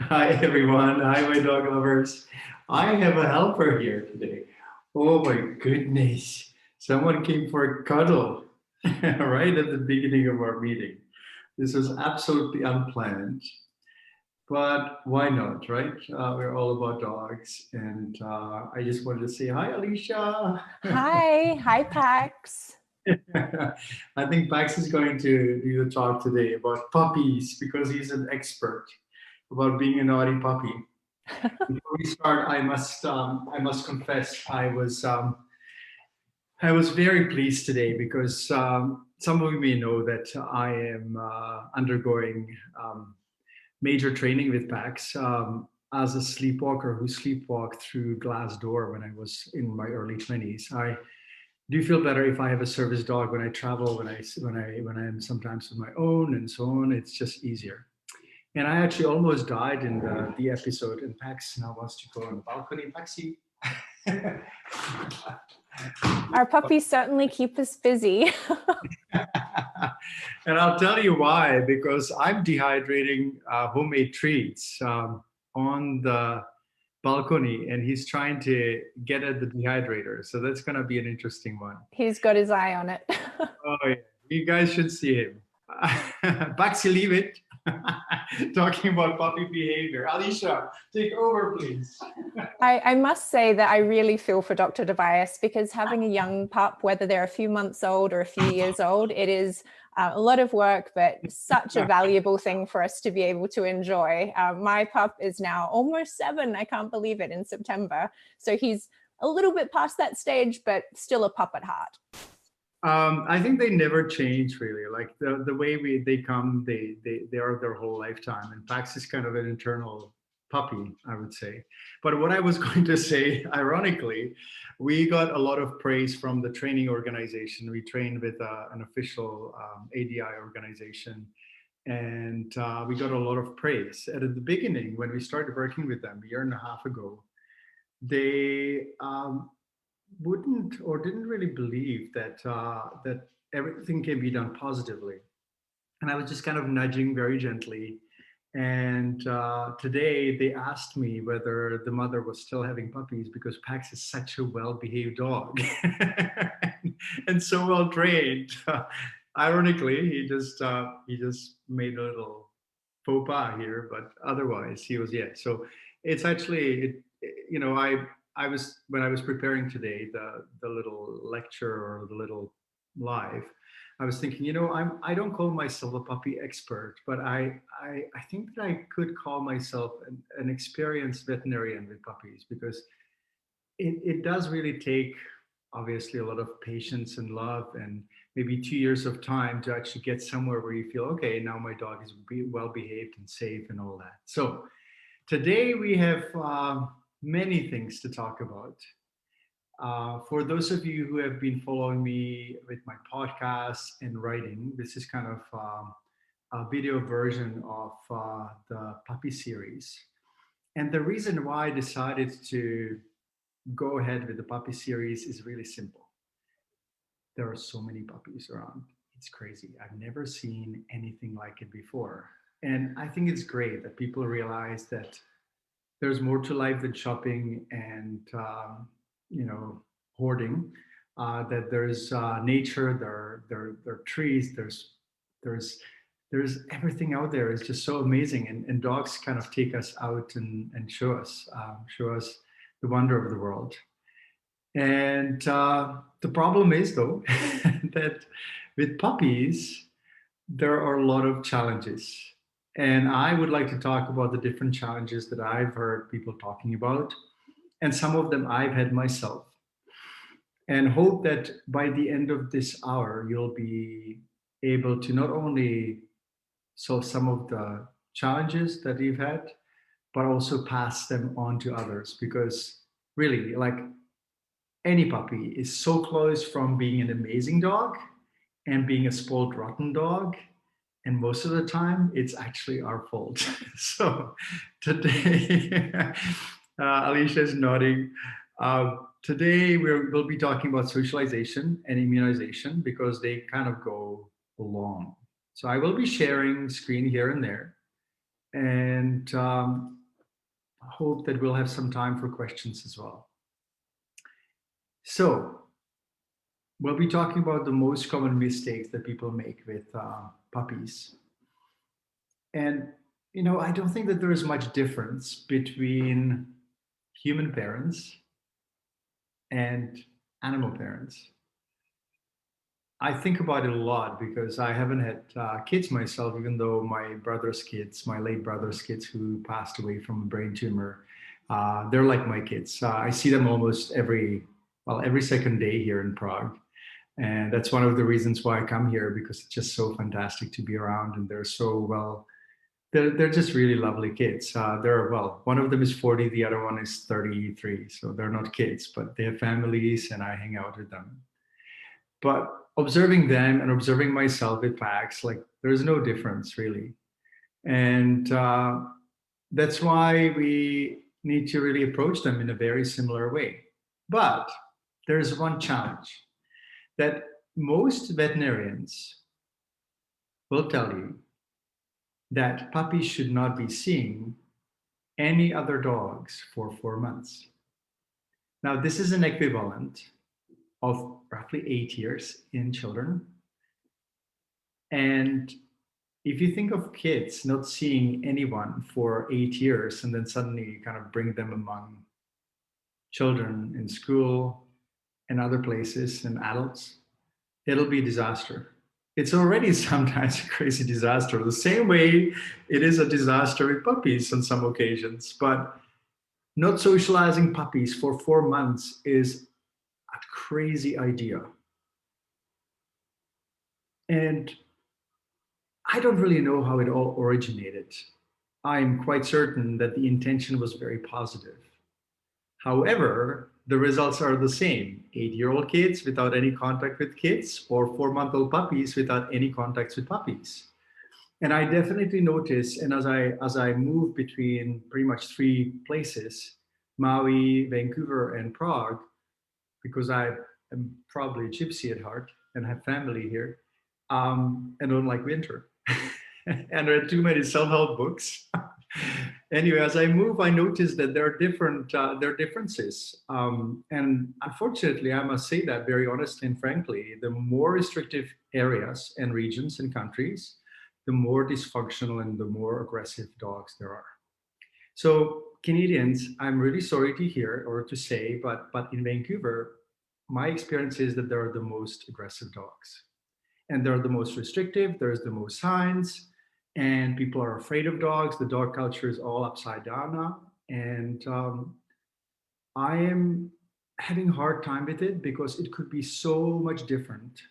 Hi everyone. Hi my dog lovers. I have a helper here today. Oh my goodness. Someone came for a cuddle right at the beginning of our meeting. This was absolutely unplanned, but why not, right? We're all about dogs. And I just wanted to say hi, Alicia. Hi, Pax. I think Pax is going to do the talk today about puppies because he's an expert about being a naughty puppy. Before we start, I must confess I was very pleased today because some of you may know that I am undergoing major training with Pax as a sleepwalker who sleepwalked through glass door when I was in my early 20s. I do feel better if I have a service dog when I travel, when I am sometimes on my own and so on. It's just easier. And I actually almost died in the episode, and Pax now wants to go on the balcony. Paxi. Our puppies certainly keep us busy. And I'll tell you why, because I'm dehydrating homemade treats on the balcony, and he's trying to get at the dehydrator. So that's going to be an interesting one. He's got his eye on it. Oh, yeah. You guys should see him. Paxi, leave it. Talking about puppy behavior. Alicia, take over, please. I must say that I really feel for Dr. Dobias because having a young pup, whether they're a few months old or a few years old, it is a lot of work, but such a valuable thing for us to be able to enjoy. My pup is now almost 7. I can't believe it, in September. So he's a little bit past that stage, but still a pup at heart. I think they never change really. Like the way they come, they are their whole lifetime. And Pax is kind of an internal puppy, I would say. But what I was going to say, ironically, we got a lot of praise from the training organization. We trained with an official ADI organization, and we got a lot of praise. And at the beginning, when we started working with them a year and a half ago, they wouldn't or didn't really believe that everything can be done positively. And I was just kind of nudging very gently. And today they asked me whether the mother was still having puppies because Pax is such a well-behaved dog and so well trained. Ironically, he just made a little faux pas here, but otherwise he was, yeah. So it's actually I was, when I was preparing today the little lecture or the little live, I was thinking, I don't call myself a puppy expert, but I think that I could call myself an experienced veterinarian with puppies because it does really take obviously a lot of patience and love and maybe 2 years of time to actually get somewhere where you feel, okay, now my dog is well behaved and safe and all that. So today we have many things to talk about. For those of you who have been following me with my podcast and writing, this is kind of a video version of the puppy series. And the reason why I decided to go ahead with the puppy series is really simple. There are so many puppies around. It's crazy. I've never seen anything like it before. And I think it's great that people realize that there's more to life than shopping and hoarding. That there's nature, there are trees, there's there's everything out there. It's just so amazing, and dogs kind of take us out and show us the wonder of the world. And the problem is though that with puppies there are a lot of challenges. And I would like to talk about the different challenges that I've heard people talking about, and some of them I've had myself. And hope that by the end of this hour, you'll be able to not only solve some of the challenges that you've had, but also pass them on to others. Because really, like, any puppy is so close from being an amazing dog and being a spoiled rotten dog, and most of the time it's actually our fault. So today Alicia is nodding. Today we'll be talking about socialization and immunization because they kind of go along. So I will be sharing screen here and there, and hope that we'll have some time for questions as well. So we'll be talking about the most common mistakes that people make with puppies. And, you know, I don't think that there is much difference between human parents and animal parents. I think about it a lot because I haven't had kids myself, even though my brother's kids, my late brother's kids who passed away from a brain tumor, they're like my kids. I see them almost every second day here in Prague. And that's one of the reasons why I come here, because it's just so fantastic to be around, and they're so well, they're just really lovely kids. One of them is 40, the other one is 33. So they're not kids, but they have families and I hang out with them. But observing them and observing myself with packs, like there's no difference really. And that's why we need to really approach them in a very similar way. But there's one challenge that most veterinarians will tell you that puppies should not be seeing any other dogs for 4 months. Now, this is an equivalent of roughly 8 years in children. And if you think of kids not seeing anyone for 8 years and then suddenly you kind of bring them among children in school and other places and adults, it'll be a disaster. It's already sometimes a crazy disaster, the same way it is a disaster with puppies on some occasions. But not socializing puppies for 4 months is a crazy idea. And I don't really know how it all originated. I'm quite certain that the intention was very positive. However, the results are the same: 8-year-old kids without any contact with kids, or 4-month-old puppies without any contacts with puppies. And I definitely notice, and as I move between pretty much 3 places, Maui, Vancouver, and Prague, because I am probably a gypsy at heart and have family here, and don't like winter, and read too many self-help books. Anyway, as I move, I notice that there are differences. And unfortunately, I must say that very honestly and frankly, the more restrictive areas and regions and countries, the more dysfunctional and the more aggressive dogs there are. So Canadians, I'm really sorry to hear or to say, but in Vancouver, my experience is that there are the most aggressive dogs. And they're the most restrictive, there's the most signs, and people are afraid of dogs. The dog culture is all upside down now. And I am having a hard time with it because it could be so much different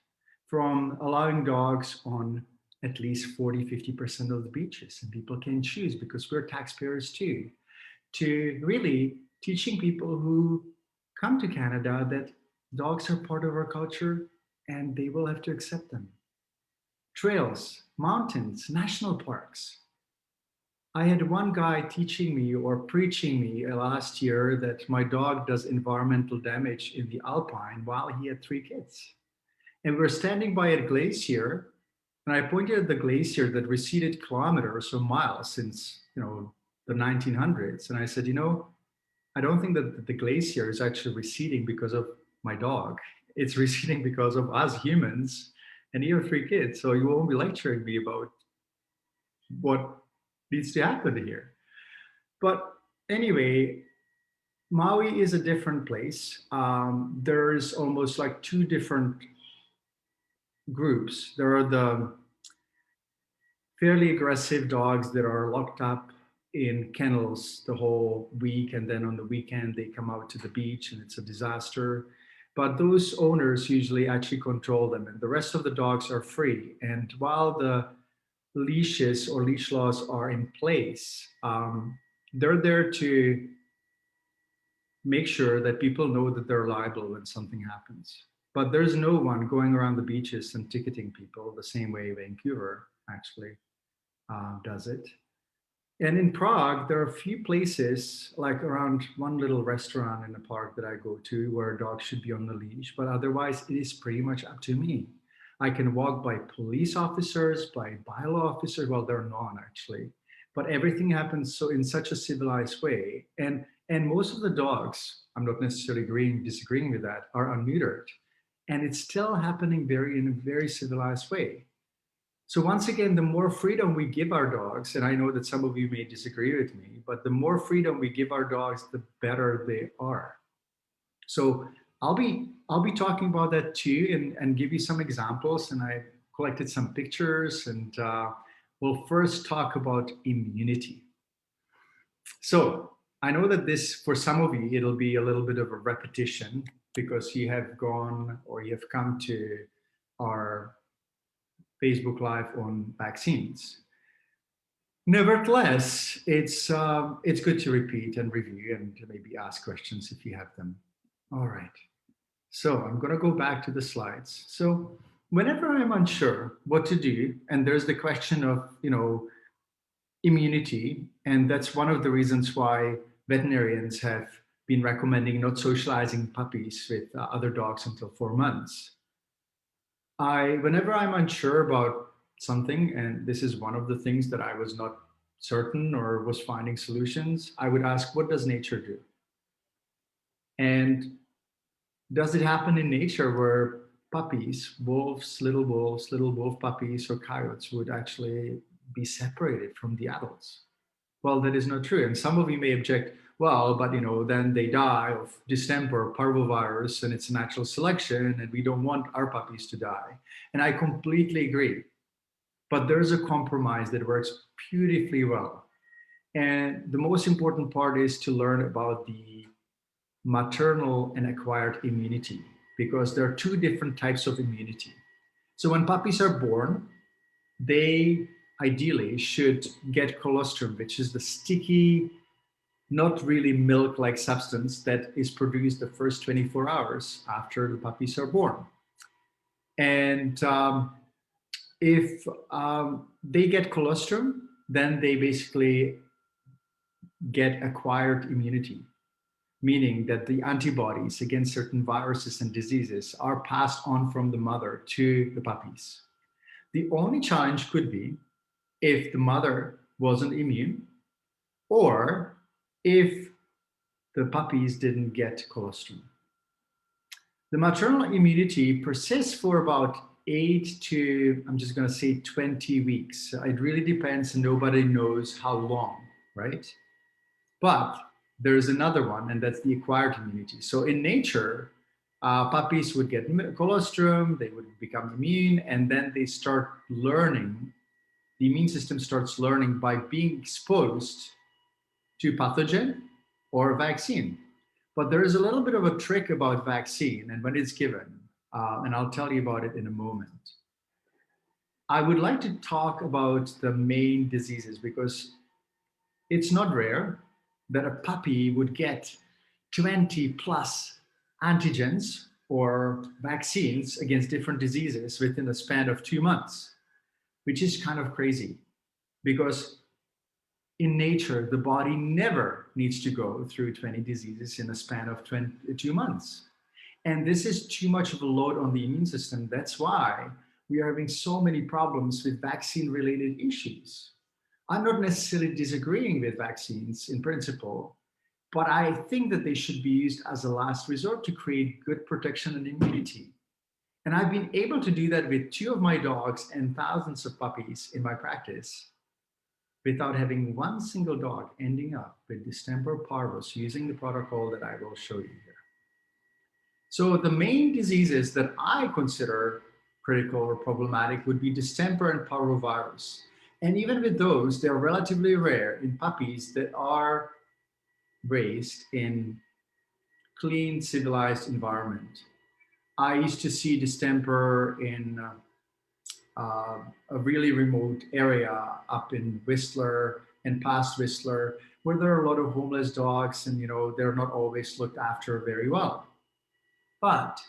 from allowing dogs on at least 40-50% of the beaches. And people can choose, because we're taxpayers too, to really teaching people who come to Canada that dogs are part of our culture and they will have to accept them. Trails, mountains, national parks. I had one guy teaching me or preaching me last year that my dog does environmental damage in the Alpine while he had 3 kids. And we're standing by a glacier, and I pointed at the glacier that receded kilometers or miles since, the 1900s. And I said, I don't think that the glacier is actually receding because of my dog. It's receding because of us humans. And you have 3 kids, so you won't be lecturing me about what needs to happen here. But anyway, Maui is a different place. There's almost like 2 different groups. There are the fairly aggressive dogs that are locked up in kennels the whole week, and then on the weekend they come out to the beach and it's a disaster. But those owners usually actually control them, and the rest of the dogs are free. And while the leashes or leash laws are in place, they're there to make sure that people know that they're liable when something happens. But there's no one going around the beaches and ticketing people the same way Vancouver actually does it. And in Prague, there are a few places, like around one little restaurant in the park that I go to, where dogs should be on the leash, but otherwise it is pretty much up to me. I can walk by police officers, by bylaw officers, well, they're none actually, but everything happens so in such a civilized way. And most of the dogs, I'm not necessarily disagreeing with that, are unneutered. And it's still happening in a very civilized way. So once again, the more freedom we give our dogs, and I know that some of you may disagree with me, but the more freedom we give our dogs, the better they are. So I'll be talking about that too, and give you some examples. And I collected some pictures, and we'll first talk about immunity. So I know that this, for some of you, it'll be a little bit of a repetition because you have gone or you have come to our Facebook Live on vaccines. Nevertheless, it's good to repeat and review and to maybe ask questions if you have them. All right. So I'm going to go back to the slides. So whenever I'm unsure what to do, and there's the question of, immunity, and that's one of the reasons why veterinarians have been recommending not socializing puppies with other dogs until 4 months. Whenever I'm unsure about something, and this is one of the things that I was not certain or was finding solutions, I would ask, what does nature do? And does it happen in nature where puppies, little wolf puppies or coyotes would actually be separated from the adults? Well, that is not true. And some of you may object, well, but then they die of distemper, parvovirus, and it's a natural selection, and we don't want our puppies to die. And I completely agree. But there's a compromise that works beautifully well. And the most important part is to learn about the maternal and acquired immunity, because there are two different types of immunity. So when puppies are born, they ideally should get colostrum, which is the sticky, not really milk-like substance that is produced the first 24 hours after the puppies are born. And if they get colostrum, then they basically get acquired immunity, meaning that the antibodies against certain viruses and diseases are passed on from the mother to the puppies. The only challenge could be if the mother wasn't immune, or if the puppies didn't get colostrum. The maternal immunity persists for about 8 to, I'm just going to say 20 weeks. It really depends, and nobody knows how long, right? But there's another one, and that's the acquired immunity. So in nature, puppies would get colostrum, they would become immune, and then they start learning. The immune system starts learning by being exposed to pathogen or vaccine. But there is a little bit of a trick about vaccine and when it's given, and I'll tell you about it in a moment. I would like to talk about the main diseases because it's not rare that a puppy would get 20 plus antigens or vaccines against different diseases within a span of 2 months, which is kind of crazy because in nature, the body never needs to go through 20 diseases in a span of 2 months. And this is too much of a load on the immune system. That's why we are having so many problems with vaccine-related issues. I'm not necessarily disagreeing with vaccines in principle, but I think that they should be used as a last resort to create good protection and immunity. And I've been able to do that with 2 of my dogs and thousands of puppies in my practice without having one single dog ending up with distemper parvus using the protocol that I will show you here. So the main diseases that I consider critical or problematic would be distemper and parvovirus. And even with those, they're relatively rare in puppies that are raised in clean, civilized environment. I used to see distemper in a really remote area up in Whistler and past Whistler, where there are a lot of homeless dogs and they're not always looked after very well. But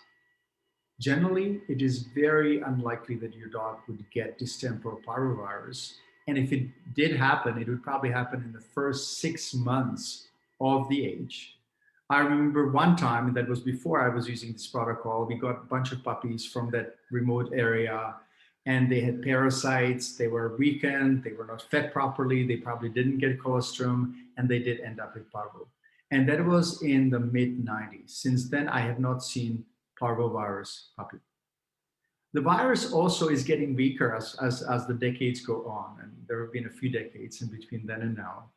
generally, it is very unlikely that your dog would get distemper or parvovirus. And if it did happen, it would probably happen in the first 6 months of the age. I remember one time, and that was before I was using this protocol, we got a bunch of puppies from that remote area and they had parasites, they were weakened, they were not fed properly, they probably didn't get colostrum, and they did end up with parvo. And that was in the mid-90s. Since then, I have not seen parvovirus puppy. The virus also is getting weaker as the decades go on, and there have been a few decades in between then and now.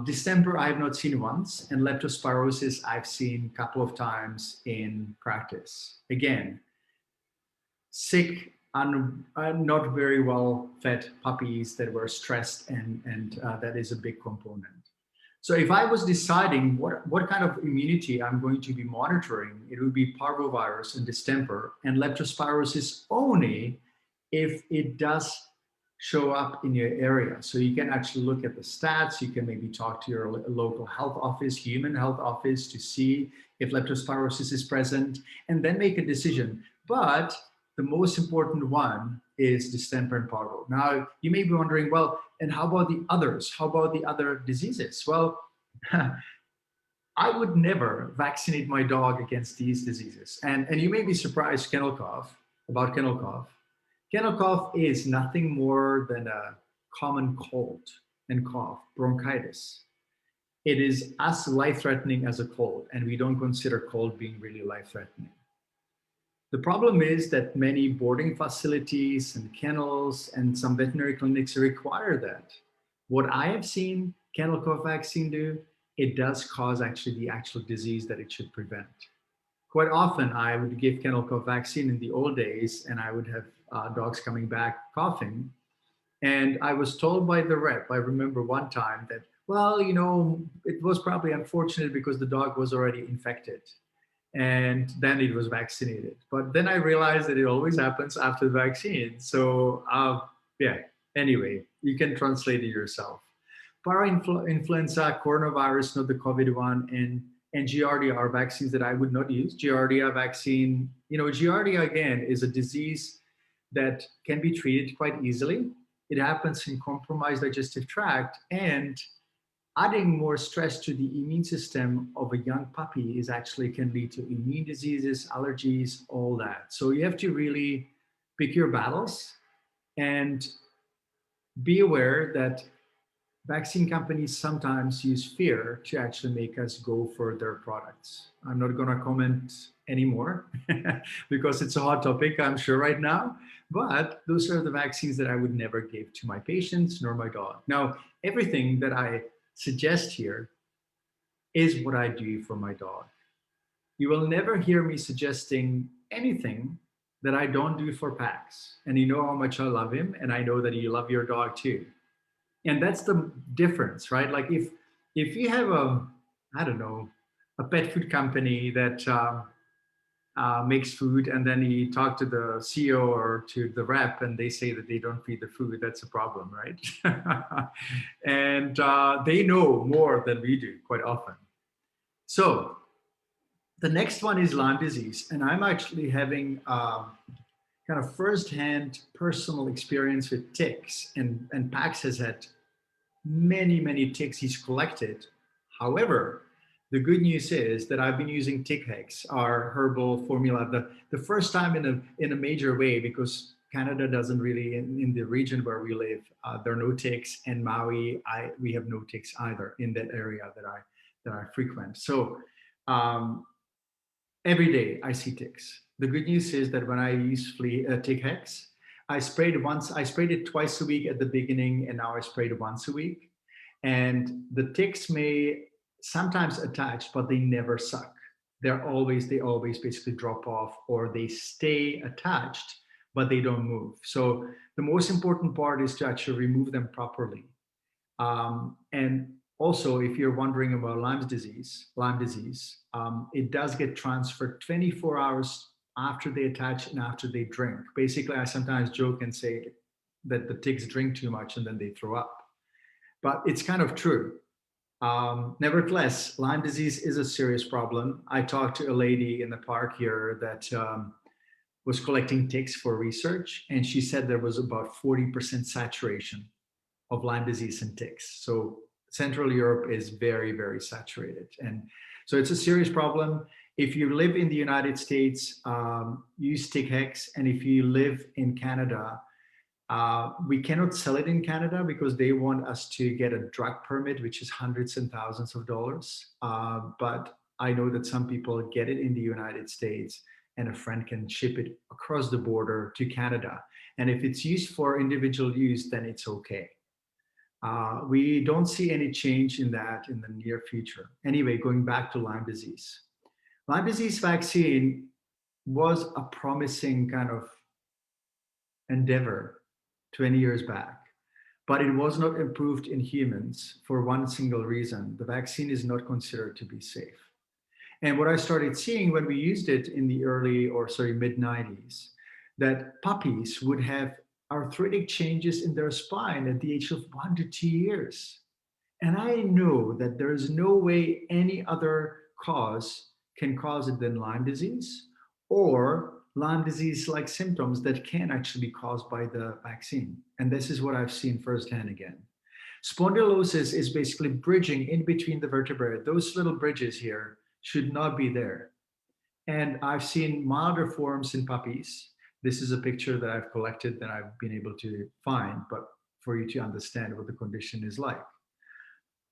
Distemper I have not seen once, and leptospirosis I've seen a couple of times in practice. Again, sick, not very well fed puppies that were stressed, and that is a big component. So if I was deciding what kind of immunity I'm going to be monitoring, it would be parvovirus and distemper, and leptospirosis only if it does show up in your area. So you can actually look at the stats. You can maybe talk to your local health office, human health office, to see if leptospirosis is present, and then make a decision. But the most important one is distemper and parvo. Now, you may be wondering, well, and how about the others? How about the other diseases? Well, I would never vaccinate my dog against these diseases. And you may be surprised, kennel cough. Kennel cough is nothing more than a common cold and cough, bronchitis. It is as life-threatening as a cold, and we don't consider cold being really life-threatening. The problem is that many boarding facilities and kennels and some veterinary clinics require that. What I have seen kennel cough vaccine do, it does cause actually the actual disease that it should prevent. Quite often I would give kennel cough vaccine in the old days, and I would have dogs coming back coughing. And I was told by the rep, I remember one time that, well, you know, it was probably unfortunate because the dog was already infected, and then it was vaccinated. But then I realized that it always happens after the vaccine. So yeah, anyway, you can translate it yourself. Parainfluenza, coronavirus, not the COVID one, and Giardia are vaccines that I would not use. Giardia vaccine, you know, Giardia again is a disease that can be treated quite easily. It happens in compromised digestive tract, and adding more stress to the immune system of a young puppy is actually can lead to immune diseases, allergies, all that. So you have to really pick your battles and be aware that vaccine companies sometimes use fear to actually make us go for their products. I'm not going to comment anymore because it's a hot topic, I'm sure, right now. But those are the vaccines that I would never give to my patients nor my dog. Now, everything that I suggest here is what I do for my dog. You will never hear me suggesting anything that I don't do for Pax. And you know how much I love him, and I know that you love your dog too. And that's the difference, right? Like if you have I don't know, a pet food company that makes food, and then you talk to the CEO or to the rep and they say that they don't feed the food, that's a problem, right? And they know more than we do quite often. So the next one is Lyme disease. And I'm actually having kind of firsthand personal experience with ticks, and Pax has had many ticks he's collected. However, the good news is that I've been using TickHex, our herbal formula, the first time in a major way, because Canada doesn't really, in the region where we live, there are no ticks, and Maui, we have no ticks either in that area that I frequent. So every day I see ticks. The good news is that when I use TickHex, I sprayed it twice a week at the beginning, and now I sprayed it once a week. And the ticks may sometimes attach, but they never suck. They always basically drop off, or they stay attached, but they don't move. So the most important part is to actually remove them properly. And also, if you're wondering about Lyme disease, it does get transferred 24 hours after they attach and after they drink. Basically, I sometimes joke and say that the ticks drink too much and then they throw up. But it's kind of true. Nevertheless, Lyme disease is a serious problem. I talked to a lady in the park here that was collecting ticks for research, and she said there was about 40% saturation of Lyme disease and ticks. So Central Europe is very saturated. And so it's a serious problem. If you live in the United States, use TickHex. And if you live in Canada, we cannot sell it in Canada because they want us to get a drug permit, which is hundreds and thousands of dollars. But I know that some people get it in the United States, and a friend can ship it across the border to Canada. And if it's used for individual use, then it's okay. We don't see any change in that in the near future. Anyway, going back to Lyme disease. Lyme disease vaccine was a promising kind of endeavor 20 years back, but it was not approved in humans for one single reason. The vaccine is not considered to be safe. And what I started seeing when we used it in the mid-90s, that puppies would have arthritic changes in their spine at the age of 1 to 2 years. And I know that there is no way any other cause can cause it than Lyme disease, or Lyme disease-like symptoms that can actually be caused by the vaccine. And this is what I've seen firsthand again. Spondylosis is basically bridging in between the vertebrae. Those little bridges here should not be there. And I've seen milder forms in puppies. This is a picture that I've collected that I've been able to find, but for you to understand what the condition is like.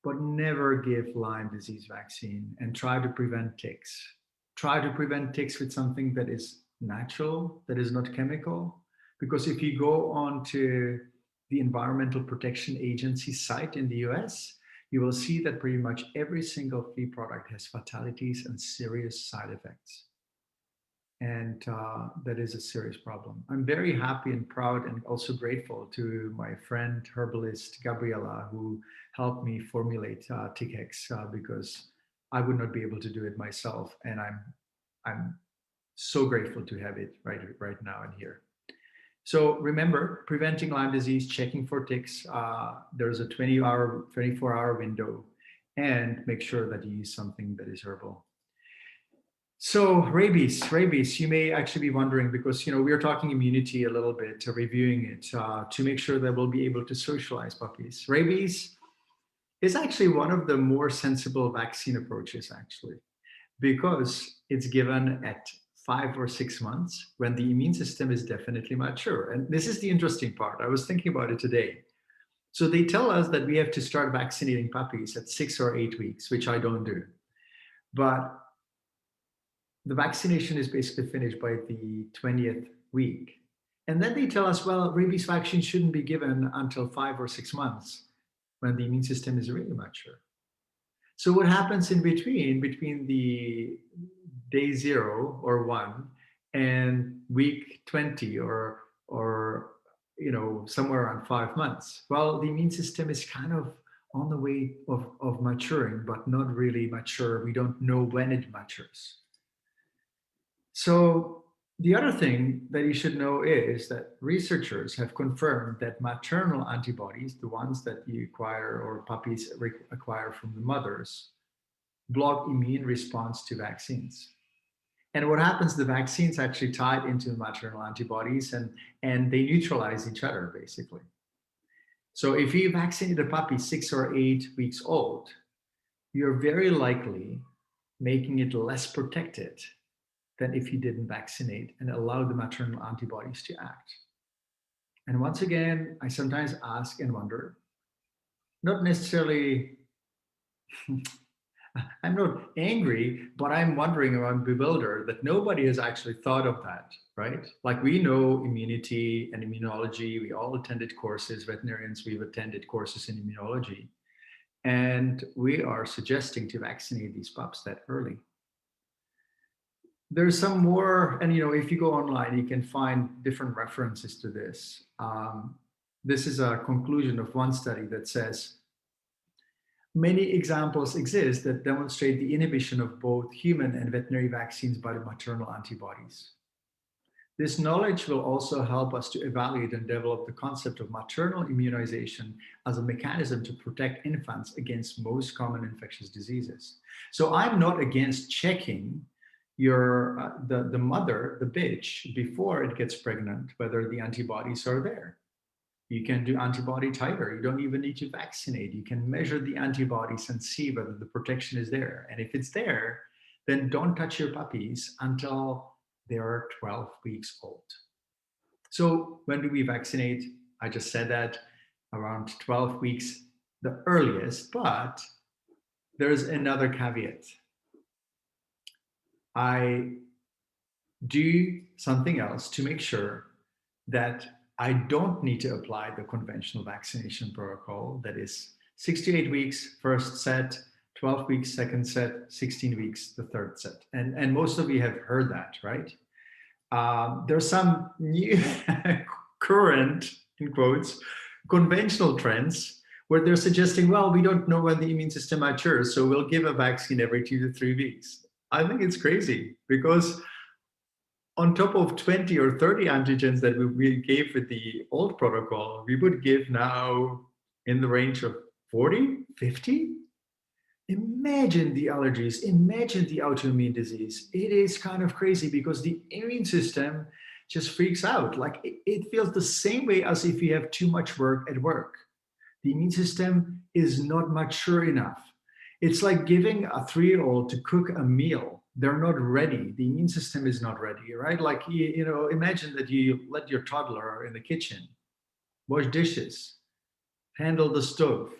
But never give Lyme disease vaccine, and try to prevent ticks. Try to prevent ticks with something that is natural, that is not chemical. Because if you go on to the Environmental Protection Agency site in the US, you will see that pretty much every single flea product has fatalities and serious side effects. And that is a serious problem. I'm very happy and proud and also grateful to my friend herbalist Gabriela, who helped me formulate TickHex, because I would not be able to do it myself. And I'm so grateful to have it right now and here. So remember, preventing Lyme disease, checking for ticks. There's a 24-hour window, and make sure that you use something that is herbal. So rabies, you may actually be wondering, because we are talking immunity a little bit, reviewing it to make sure that we'll be able to socialize puppies. Rabies is actually one of the more sensible vaccine approaches, actually, because it's given at 5 or 6 months when the immune system is definitely mature. And this is the interesting part. I was thinking about it today. So they tell us that we have to start vaccinating puppies at 6 or 8 weeks, which I don't do. But the vaccination is basically finished by the 20th week. And then they tell us, well, rabies vaccine shouldn't be given until 5 or 6 months when the immune system is really mature. So what happens in between the day 0 or 1 and week 20 or somewhere around 5 months? Well, the immune system is kind of on the way of maturing, but not really mature. We don't know when it matures. So the other thing that you should know is that researchers have confirmed that maternal antibodies, the ones that you acquire or puppies acquire from the mothers, block immune response to vaccines. And what happens, the vaccines actually tied into maternal antibodies, and they neutralize each other, basically. So if you vaccinate a puppy 6 or 8 weeks old, you're very likely making it less protected than if you didn't vaccinate and allow the maternal antibodies to act. And once again, I sometimes ask and wonder, not necessarily, I'm not angry, but I'm wondering, or I'm bewildered that nobody has actually thought of that, right? Like, we know immunity and immunology, we all attended courses, veterinarians, we've attended courses in immunology, and we are suggesting to vaccinate these pups that early. There's some more, and if you go online, you can find different references to this. This is a conclusion of one study that says, many examples exist that demonstrate the inhibition of both human and veterinary vaccines by the maternal antibodies. This knowledge will also help us to evaluate and develop the concept of maternal immunization as a mechanism to protect infants against most common infectious diseases. So I'm not against checking the mother, the bitch, before it gets pregnant, whether the antibodies are there. You can do antibody titer. You don't even need to vaccinate. You can measure the antibodies and see whether the protection is there. And if it's there, then don't touch your puppies until they are 12 weeks old. So when do we vaccinate? I just said that around 12 weeks, the earliest, but there's another caveat. I do something else to make sure that I don't need to apply the conventional vaccination protocol. That is 6 to 8 weeks, first set, 12 weeks, second set, 16 weeks, the third set. And most of you have heard that, right? There's some new current, in quotes, conventional trends where they're suggesting, well, we don't know when the immune system matures, so we'll give a vaccine every 2 to 3 weeks. I think it's crazy, because on top of 20 or 30 antigens that we gave with the old protocol, we would give now in the range of 40, 50. Imagine the allergies, imagine the autoimmune disease. It is kind of crazy because the immune system just freaks out. Like it feels the same way as if you have too much work at work. The immune system is not mature enough. It's like giving a 3-year-old to cook a meal. They're not ready. The immune system is not ready, right? Like, you know, imagine that you let your toddler in the kitchen, wash dishes, handle the stove.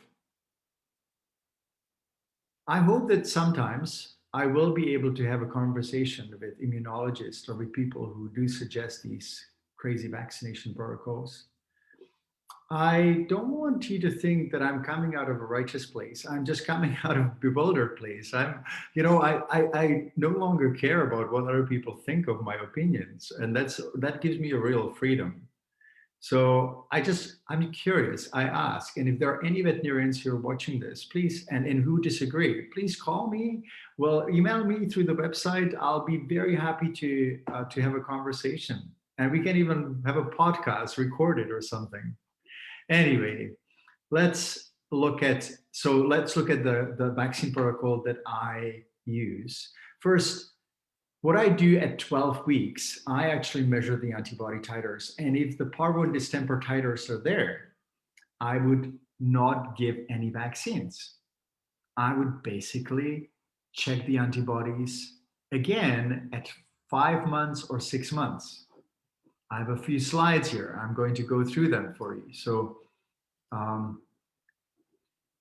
I hope that sometimes I will be able to have a conversation with immunologists or with people who do suggest these crazy vaccination protocols. I don't want you to think that I'm coming out of a righteous place. I'm just coming out of a bewildered place. I no longer care about what other people think of my opinions, and that gives me a real freedom. So I'm curious, I ask, and if there are any veterinarians who are watching this, please, and who disagree, please call me, well, email me through the website. I'll be very happy to have a conversation, and we can even have a podcast recorded or something. Anyway, let's look at the vaccine protocol that I use. First, what I do at 12 weeks, I actually measure the antibody titers. And if the Parvo and Distemper titers are there, I would not give any vaccines. I would basically check the antibodies again at 5 months or 6 months. I have a few slides here. I'm going to go through them for you. So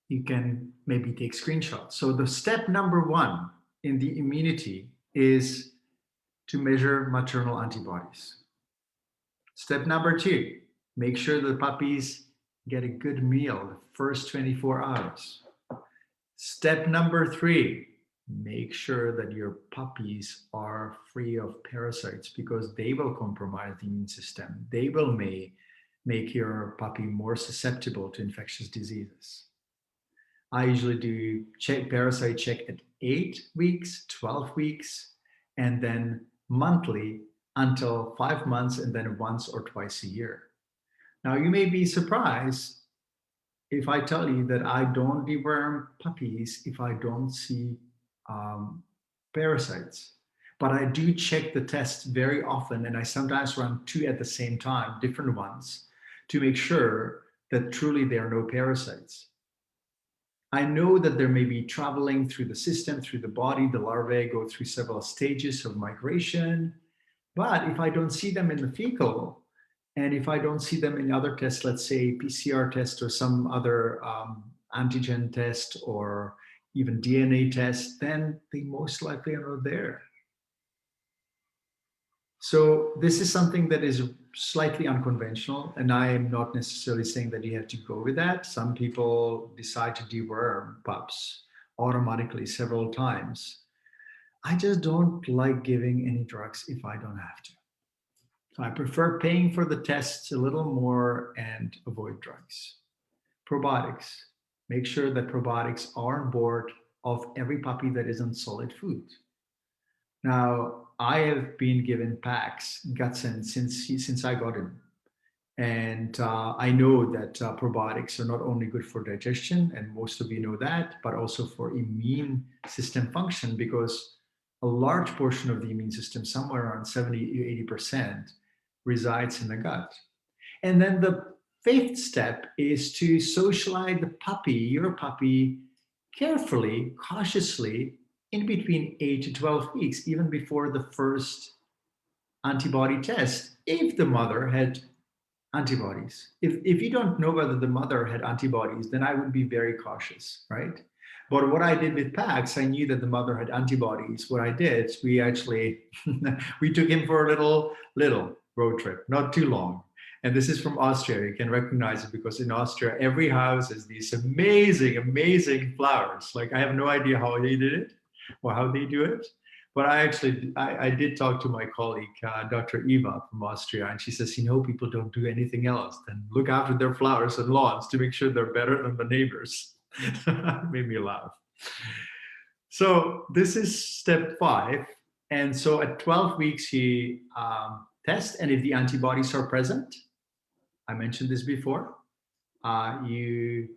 you can maybe take screenshots. So the step number 1 in the immunity is to measure maternal antibodies. Step number 2, make sure the puppies get a good meal the first 24 hours. Step number 3, make sure that your puppies are free of parasites, because they will compromise the immune system. They will make your puppy more susceptible to infectious diseases. I usually do parasite check at 8 weeks, 12 weeks, and then monthly until 5 months, and then once or twice a year. Now, you may be surprised if I tell you that I don't deworm puppies if I don't see parasites. But I do check the tests very often, and I sometimes run 2 at the same time, different ones, to make sure that truly there are no parasites. I know that there may be traveling through the system, through the body. The larvae go through several stages of migration. But if I don't see them in the fecal, and if I don't see them in other tests, let's say PCR test or some other antigen test or even DNA test, then they most likely are not there. So this is something that is slightly unconventional, and I am not necessarily saying that you have to go with that. Some people decide to deworm pups automatically several times. I just don't like giving any drugs if I don't have to. So I prefer paying for the tests a little more and avoid drugs. Probiotics. Make sure that probiotics are on board of every puppy that is on solid food. Now, I have been given packs, Gutsen, since I got him. And I know that probiotics are not only good for digestion, and most of you know that, but also for immune system function, because a large portion of the immune system, somewhere around 70 to 80%, resides in the gut. And then the 5th step is to socialize the puppy, your puppy, carefully, cautiously, in between 8 to 12 weeks, even before the first antibody test, if the mother had antibodies. If you don't know whether the mother had antibodies, then I would be very cautious, right? But what I did with Pax, I knew that the mother had antibodies. What I did, we actually, we took him for a little road trip, not too long. And this is from Austria. You can recognize it because in Austria, every house has these amazing, amazing flowers. Like I have no idea how they did it or how they do it. But I did talk to my colleague, Dr. Eva from Austria, and she says, people don't do anything else than look after their flowers and lawns to make sure they're better than the neighbors. Made me laugh. So this is step 5. And so at 12 weeks, you test, and if the antibodies are present, I mentioned this before, you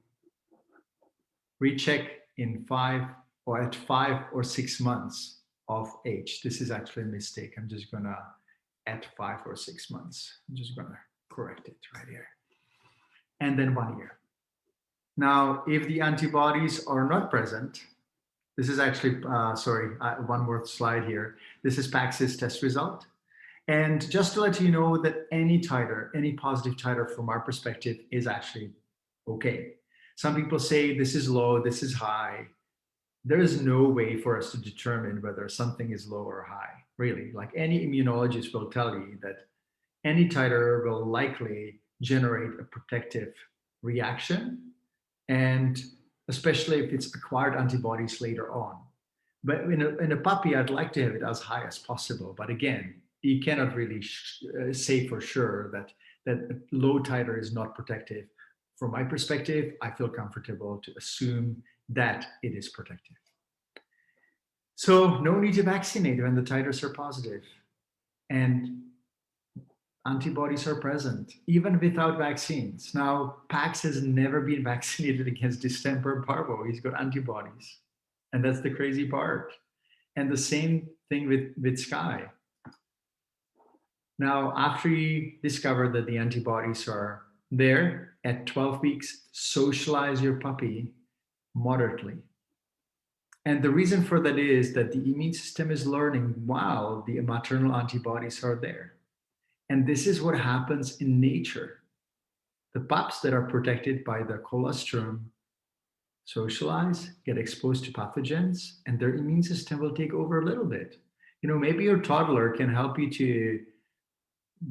recheck in 5 or 6 months of age. This is actually a mistake. I'm just gonna at 5 or 6 months. I'm just gonna correct it right here. And then 1 year. Now, if the antibodies are not present, this is actually, one more slide here. This is Pax's test result. And just to let you know that any titer, any positive titer from our perspective is actually okay. Some people say this is low, this is high. There is no way for us to determine whether something is low or high, really. Like any immunologist will tell you that any titer will likely generate a protective reaction, and especially if it's acquired antibodies later on. But in a puppy, I'd like to have it as high as possible. But again, you cannot really say for sure that low titer is not protective. From my perspective, I feel comfortable to assume that it is protective. So no need to vaccinate when the titers are positive and antibodies are present, even without vaccines. Now, Pax has never been vaccinated against distemper and parvo. He's got antibodies. And that's the crazy part. And the same thing with Sky. Now, after you discover that the antibodies are there at 12 weeks, socialize your puppy moderately. And the reason for that is that the immune system is learning while the maternal antibodies are there. And this is what happens in nature. The pups that are protected by the colostrum socialize, get exposed to pathogens, and their immune system will take over a little bit. Maybe your toddler can help you to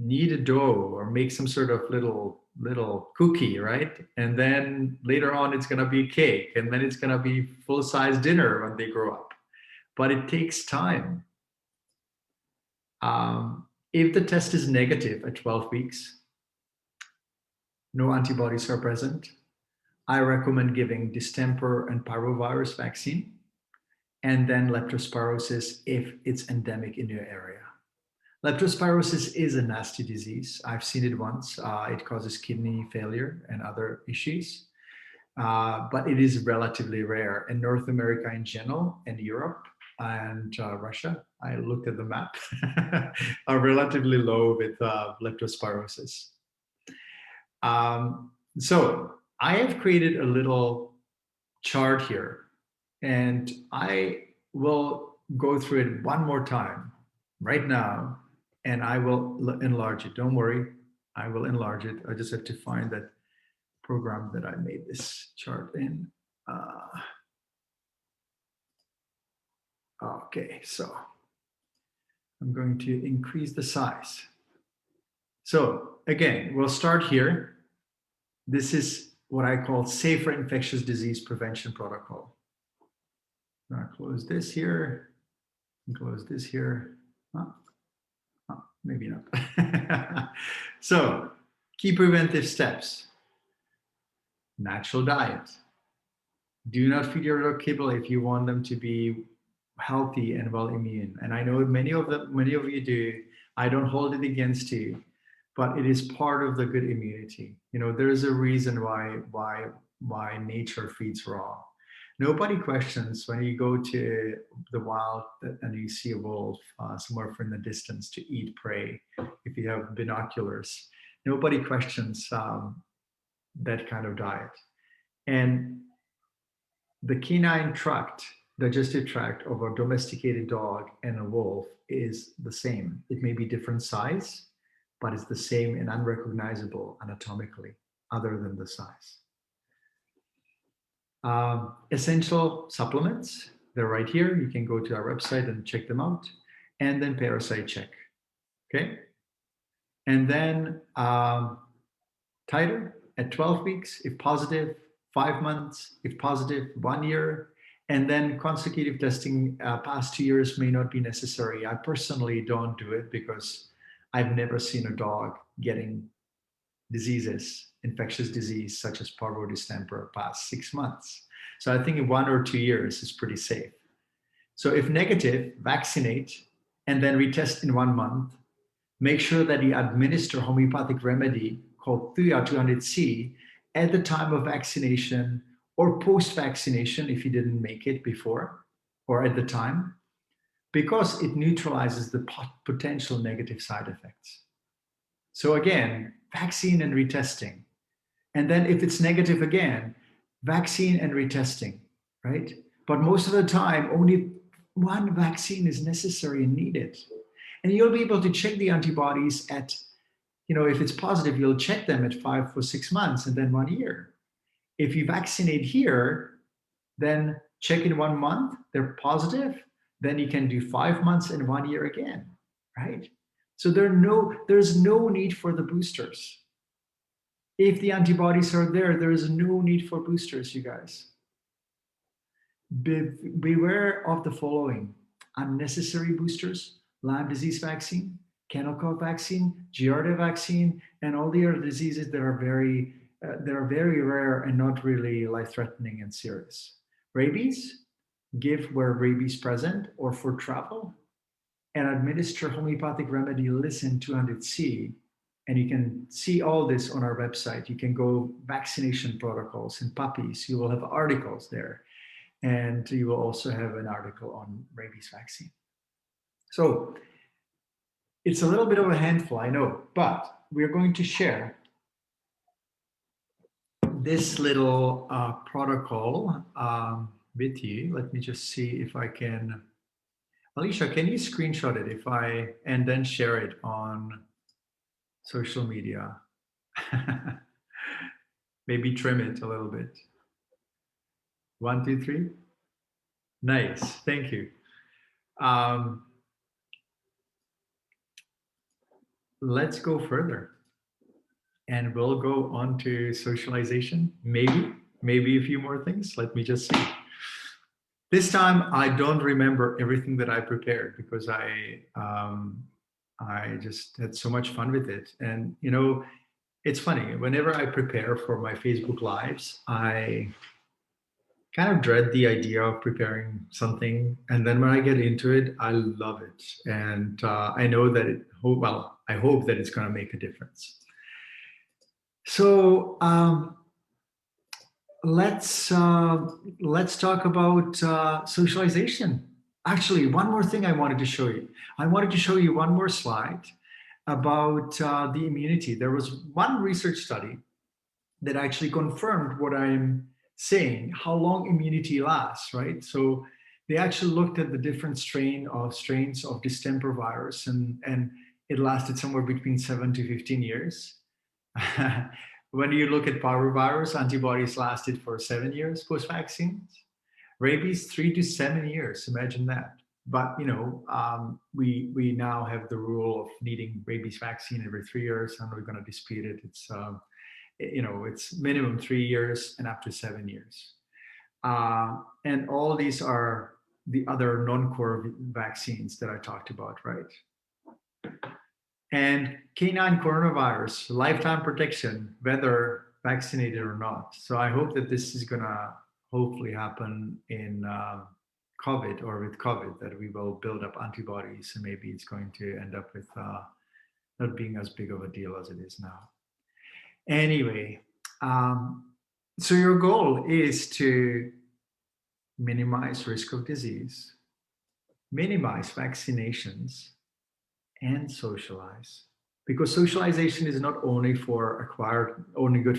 knead a dough or make some sort of little cookie, right? And then later on, it's going to be cake, and then it's going to be full-size dinner when they grow up. But it takes time. If the test is negative at 12 weeks, no antibodies are present, I recommend giving distemper and parvovirus vaccine, and then leptospirosis if it's endemic in your area. Leptospirosis is a nasty disease. I've seen it once. It causes kidney failure and other issues, but it is relatively rare in North America in general, and Europe and Russia. I looked at the map, are relatively low with leptospirosis. So I have created a little chart here, and I will go through it one more time right now, and I will enlarge it. Don't worry, I will enlarge it. I just have to find that program that I made this chart in. Okay, so I'm going to increase the size. So again, we'll start here. This is what I call safer infectious disease prevention protocol. I'm going to close this here and close this here. Maybe not. So key preventive steps. Natural diet. Do not feed your dog kibble if you want them to be healthy and well immune. And I know many of you do. I don't hold it against you, but it is part of the good immunity. There is a reason why nature feeds raw. Nobody questions when you go to the wild and you see a wolf somewhere from the distance to eat prey. If you have binoculars, nobody questions that kind of diet. And the canine tract digestive tract of a domesticated dog and a wolf is the same. It may be different size, but it's the same and unrecognizable anatomically, other than the size. Essential supplements, they're right here. You can go to our website and check them out. And then parasite check, okay? And then titer at 12 weeks, if positive, 5 months, if positive, 1 year, and then consecutive testing past 2 years may not be necessary. I personally don't do it because I've never seen a dog getting diseases, infectious disease such as Parvo distemper past 6 months. So I think in 1 or 2 years is pretty safe. So if negative, vaccinate and then retest in 1 month. Make sure that you administer homeopathic remedy called Thuya 200C at the time of vaccination or post-vaccination if you didn't make it before or at the time, because it neutralizes the potential negative side effects. So again, vaccine and retesting. And then if it's negative again, vaccine and retesting, right? But most of the time, only one vaccine is necessary and needed. And you'll be able to check the antibodies at, if it's positive, you'll check them at 5 or 6 months and then 1 year. If you vaccinate here, then check in 1 month, they're positive, then you can do 5 months and 1 year again, right? So there's no need for the boosters. If the antibodies are there is no need for boosters, you guys. Beware of the following: unnecessary boosters, Lyme disease vaccine, kennel cough vaccine, Giardia vaccine, and all the other diseases that are very rare and not really life-threatening and serious. Rabies, give where rabies present or for travel, and administer homeopathic remedy Listen 200C. And you can see all this on our website. You can go vaccination protocols in puppies. You will have articles there. And you will also have an article on rabies vaccine. So it's a little bit of a handful, I know, but we're going to share this little protocol with you. Let me just see if I can. Alicia, can you screenshot it and then share it on social media? Maybe trim it a little bit. 1, 2, 3. Nice, thank you. Let's go further. And we'll go on to socialization, maybe a few more things. Let me just see. This time, I don't remember everything that I prepared because I just had so much fun with it. And, it's funny, whenever I prepare for my Facebook Lives, I kind of dread the idea of preparing something. And then when I get into it, I love it. And I know that I hope that it's going to make a difference. So let's talk about socialization. Actually, one more thing I wanted to show you. I wanted to show you one more slide about the immunity. There was one research study that actually confirmed what I'm saying, how long immunity lasts, right? So they actually looked at the different strains of distemper virus, and it lasted somewhere between 7 to 15 years. When you look at Parvovirus, antibodies lasted for 7 years post-vaccines. Rabies, 3 to 7 years, imagine that. But, we now have the rule of needing rabies vaccine every 3 years. I'm not going to dispute it. It's minimum 3 years and up to 7 years. And all these are the other non-core vaccines that I talked about, right? And canine coronavirus, lifetime protection, whether vaccinated or not. So I hope that this is going to hopefully happen in COVID or with COVID, that we will build up antibodies, and maybe it's going to end up with not being as big of a deal as it is now. Anyway, so your goal is to minimize risk of disease, minimize vaccinations, and socialize. Because socialization is not only good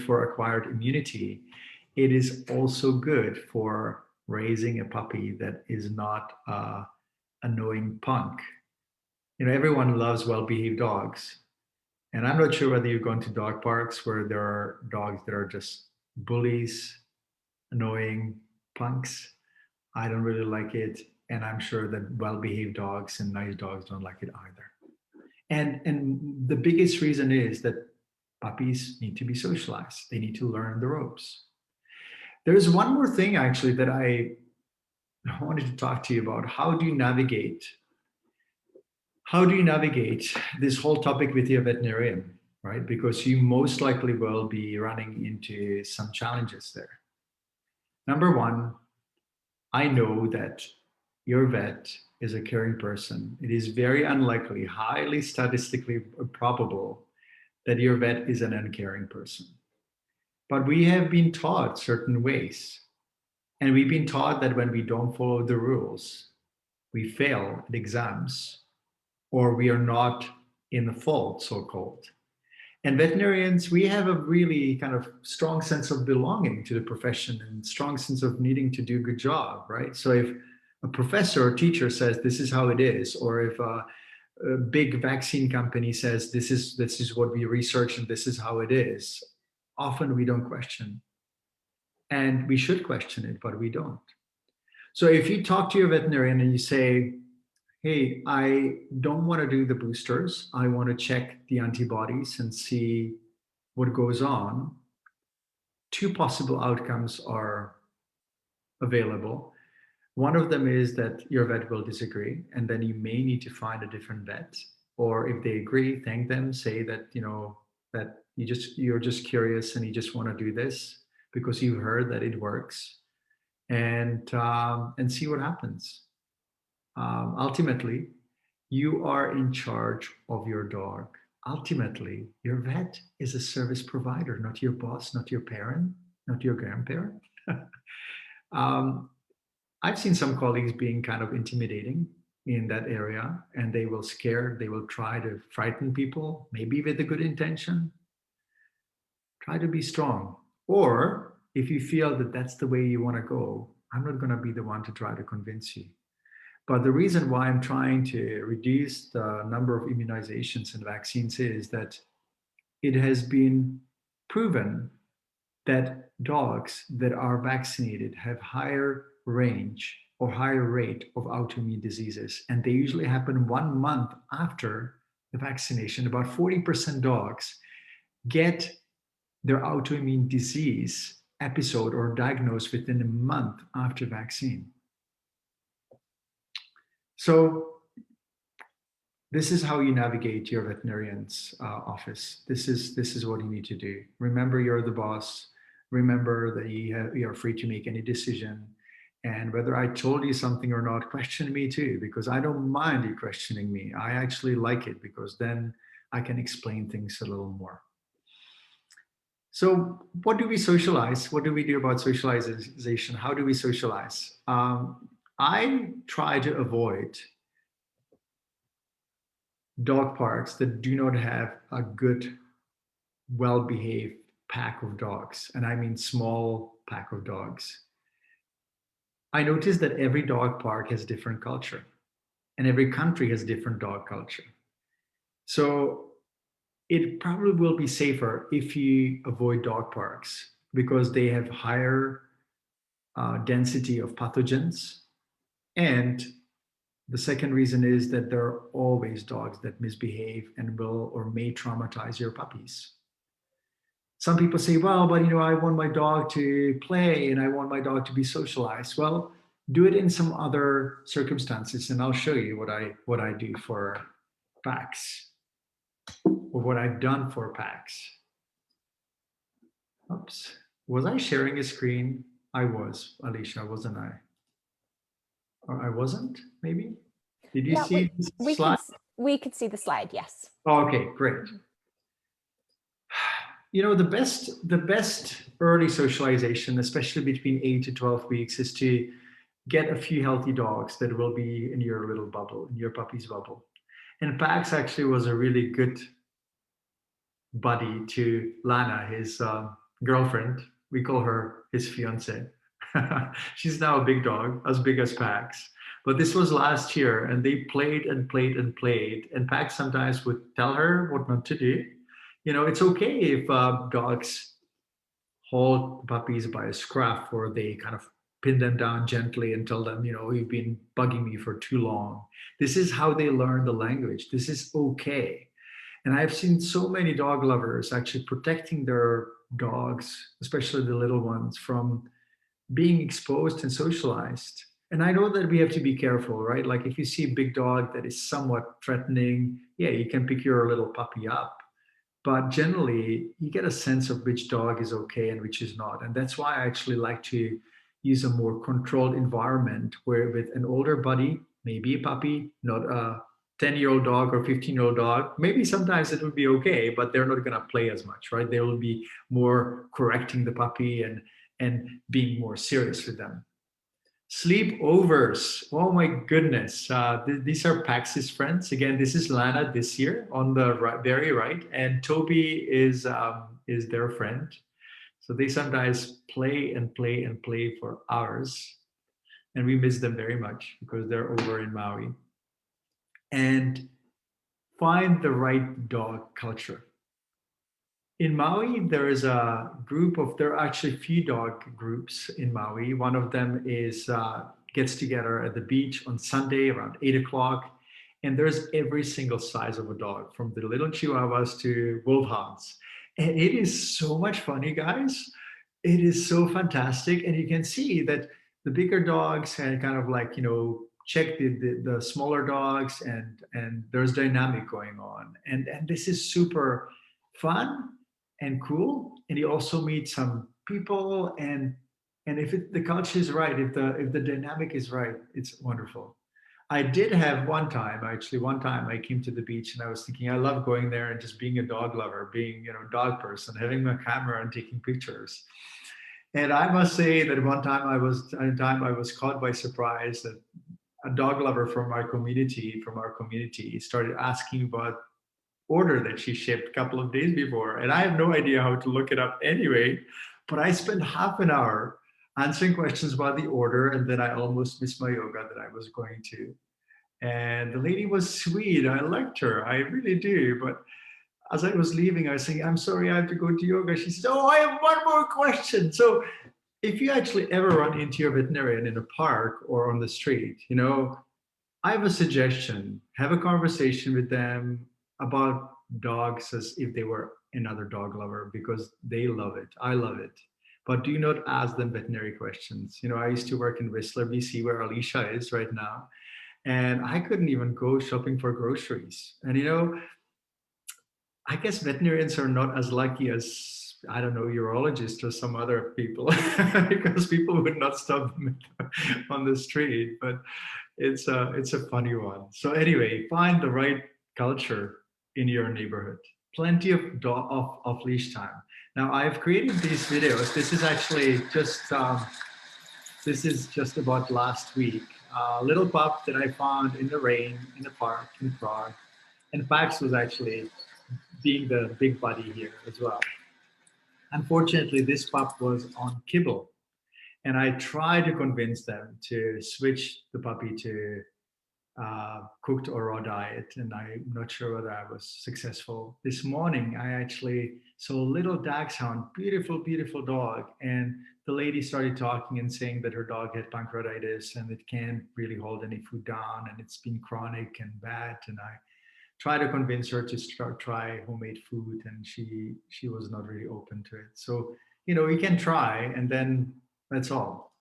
for acquired immunity, it is also good for raising a puppy that is not a annoying punk. Everyone loves well-behaved dogs. And I'm not sure whether you've gone to dog parks where there are dogs that are just bullies, annoying punks. I don't really like it. And I'm sure that well-behaved dogs and nice dogs don't like it either. And the biggest reason is that puppies need to be socialized. They need to learn the ropes. There's one more thing actually that I wanted to talk to you about. How do you navigate this whole topic with your veterinarian, right? Because you most likely will be running into some challenges there. Number one, I know that your vet is a caring person. It is very unlikely, highly statistically probable, that your vet is an uncaring person. But we have been taught certain ways. And we've been taught that when we don't follow the rules, we fail at exams, or we are not in the fault, so-called. And veterinarians, we have a really kind of strong sense of belonging to the profession and strong sense of needing to do a good job, right? So if a professor or teacher says this is how it is, or if a big vaccine company says this is what we research and this is how it is, often we don't question. And we should question it, but we don't. So if you talk to your veterinarian and you say, hey, I don't want to do the boosters. I want to check the antibodies and see what goes on. Two possible outcomes are available. One of them is that your vet will disagree, and then you may need to find a different vet. Or if they agree, thank them, say that, that you're just curious and you just want to do this because you heard that it works, and see what happens. Ultimately, you are in charge of your dog. Ultimately, your vet is a service provider, not your boss, not your parent, not your grandparent. I've seen some colleagues being kind of intimidating in that area, and they will try to frighten people, maybe with a good intention. Try to be strong. Or if you feel that that's the way you want to go, I'm not going to be the one to try to convince you. But the reason why I'm trying to reduce the number of immunizations and vaccines is that it has been proven that dogs that are vaccinated have higher range or higher rate of autoimmune diseases. And they usually happen 1 month after the vaccination. About 40% dogs get their autoimmune disease episode or diagnosed within a month after vaccine. So this is how you navigate your veterinarian's office. This is what you need to do. Remember, you're the boss. Remember that you are free to make any decision. And whether I told you something or not, question me too, because I don't mind you questioning me. I actually like it because then I can explain things a little more. So what do we socialize? What do we do about socialization? How do we socialize? I try to avoid dog parks that do not have a good, well-behaved pack of dogs. And I mean small pack of dogs. I noticed that every dog park has a different culture, and every country has a different dog culture. So it probably will be safer if you avoid dog parks because they have higher density of pathogens. And the second reason is that there are always dogs that misbehave and will or may traumatize your puppies. Some people say, well, but I want my dog to play and I want my dog to be socialized. Well, do it in some other circumstances, and I'll show you what I do for packs, or what I've done for packs. Oops. Was I sharing a screen? I was, Alicia, wasn't I? Or I wasn't, maybe? Did you see the slide? We could see the slide, yes. Oh, okay, great. The best early socialization, especially between 8 to 12 weeks, is to get a few healthy dogs that will be in your little bubble, in your puppy's bubble. And Pax actually was a really good buddy to Lana, his girlfriend. We call her his fiance. She's now a big dog, as big as Pax. But this was last year, and they played and played and played. And Pax sometimes would tell her what not to do. You know, it's okay if dogs hold puppies by a scruff, or they kind of pin them down gently and tell them, you know, you've been bugging me for too long. This is how they learn the language. This is okay. And I've seen so many dog lovers actually protecting their dogs, especially the little ones, from being exposed and socialized. And I know that we have to be careful, right? Like if you see a big dog that is somewhat threatening, yeah, you can pick your little puppy up. But generally, you get a sense of which dog is okay and which is not. And that's why I actually like to use a more controlled environment where with an older buddy, maybe a puppy, not a 10-year-old dog or 15-year-old dog, maybe sometimes it would be okay, but they're not going to play as much, right? They will be more correcting the puppy and being more serious with them. Sleepovers. Oh my goodness. These are Pax's friends. Again, this is Lana this year on the right, very right, and Toby is their friend. So they sometimes play and play and play for hours, and we miss them very much because they're over in Maui. And find the right dog culture. In Maui, there is a group of, there are actually a few dog groups in Maui. One of them is gets together at the beach on Sunday around 8 o'clock. And there's every single size of a dog, from the little Chihuahuas to Wolfhounds. And it is so much fun, you guys. It is so fantastic. And you can see that the bigger dogs and kind of like, you know, check the smaller dogs, and there's dynamic going on. And this is super fun and cool. And you also meet some people, and if the culture is right, if the dynamic is right, it's wonderful. I did have one time I came to the beach and I was thinking, I love going there and just being a dog lover, being, you know, dog person, having my camera and taking pictures. And I must say that one time I was caught by surprise that a dog lover from our community started asking about order that she shipped a couple of days before. And I have no idea how to look it up anyway, but I spent half an hour answering questions about the order, and then I almost missed my yoga that I was going to. And the lady was sweet. I liked her. I really do. But as I was leaving, I was saying, I'm sorry, I have to go to yoga. She said, oh, I have one more question. So if you actually ever run into your veterinarian in a park or on the street, you know, I have a suggestion. Have a conversation with them about dogs as if they were another dog lover, because they love it. I love it. But do not ask them veterinary questions. You know, I used to work in Whistler, BC, where Alicia is right now. And I couldn't even go shopping for groceries. And, you know, I guess veterinarians are not as lucky as, I don't know, urologists or some other people, because people would not stop them on the street. But it's a funny one. So anyway, find the right culture in your neighborhood. Plenty of off-leash time. Now I've created these videos. This is actually just about last week. A little pup that I found in the rain in the park in Prague, and Pax was actually being the big buddy here as well. Unfortunately, this pup was on kibble, and I tried to convince them to switch the puppy to cooked or raw diet, and I'm not sure whether I was successful. This morning, I actually saw a little dachshund, beautiful, beautiful dog, and the lady started talking and saying that her dog had pancreatitis and it can't really hold any food down, and it's been chronic and bad. And I tried to convince her to try homemade food, and she was not really open to it. So, you know, you can try, and then that's all.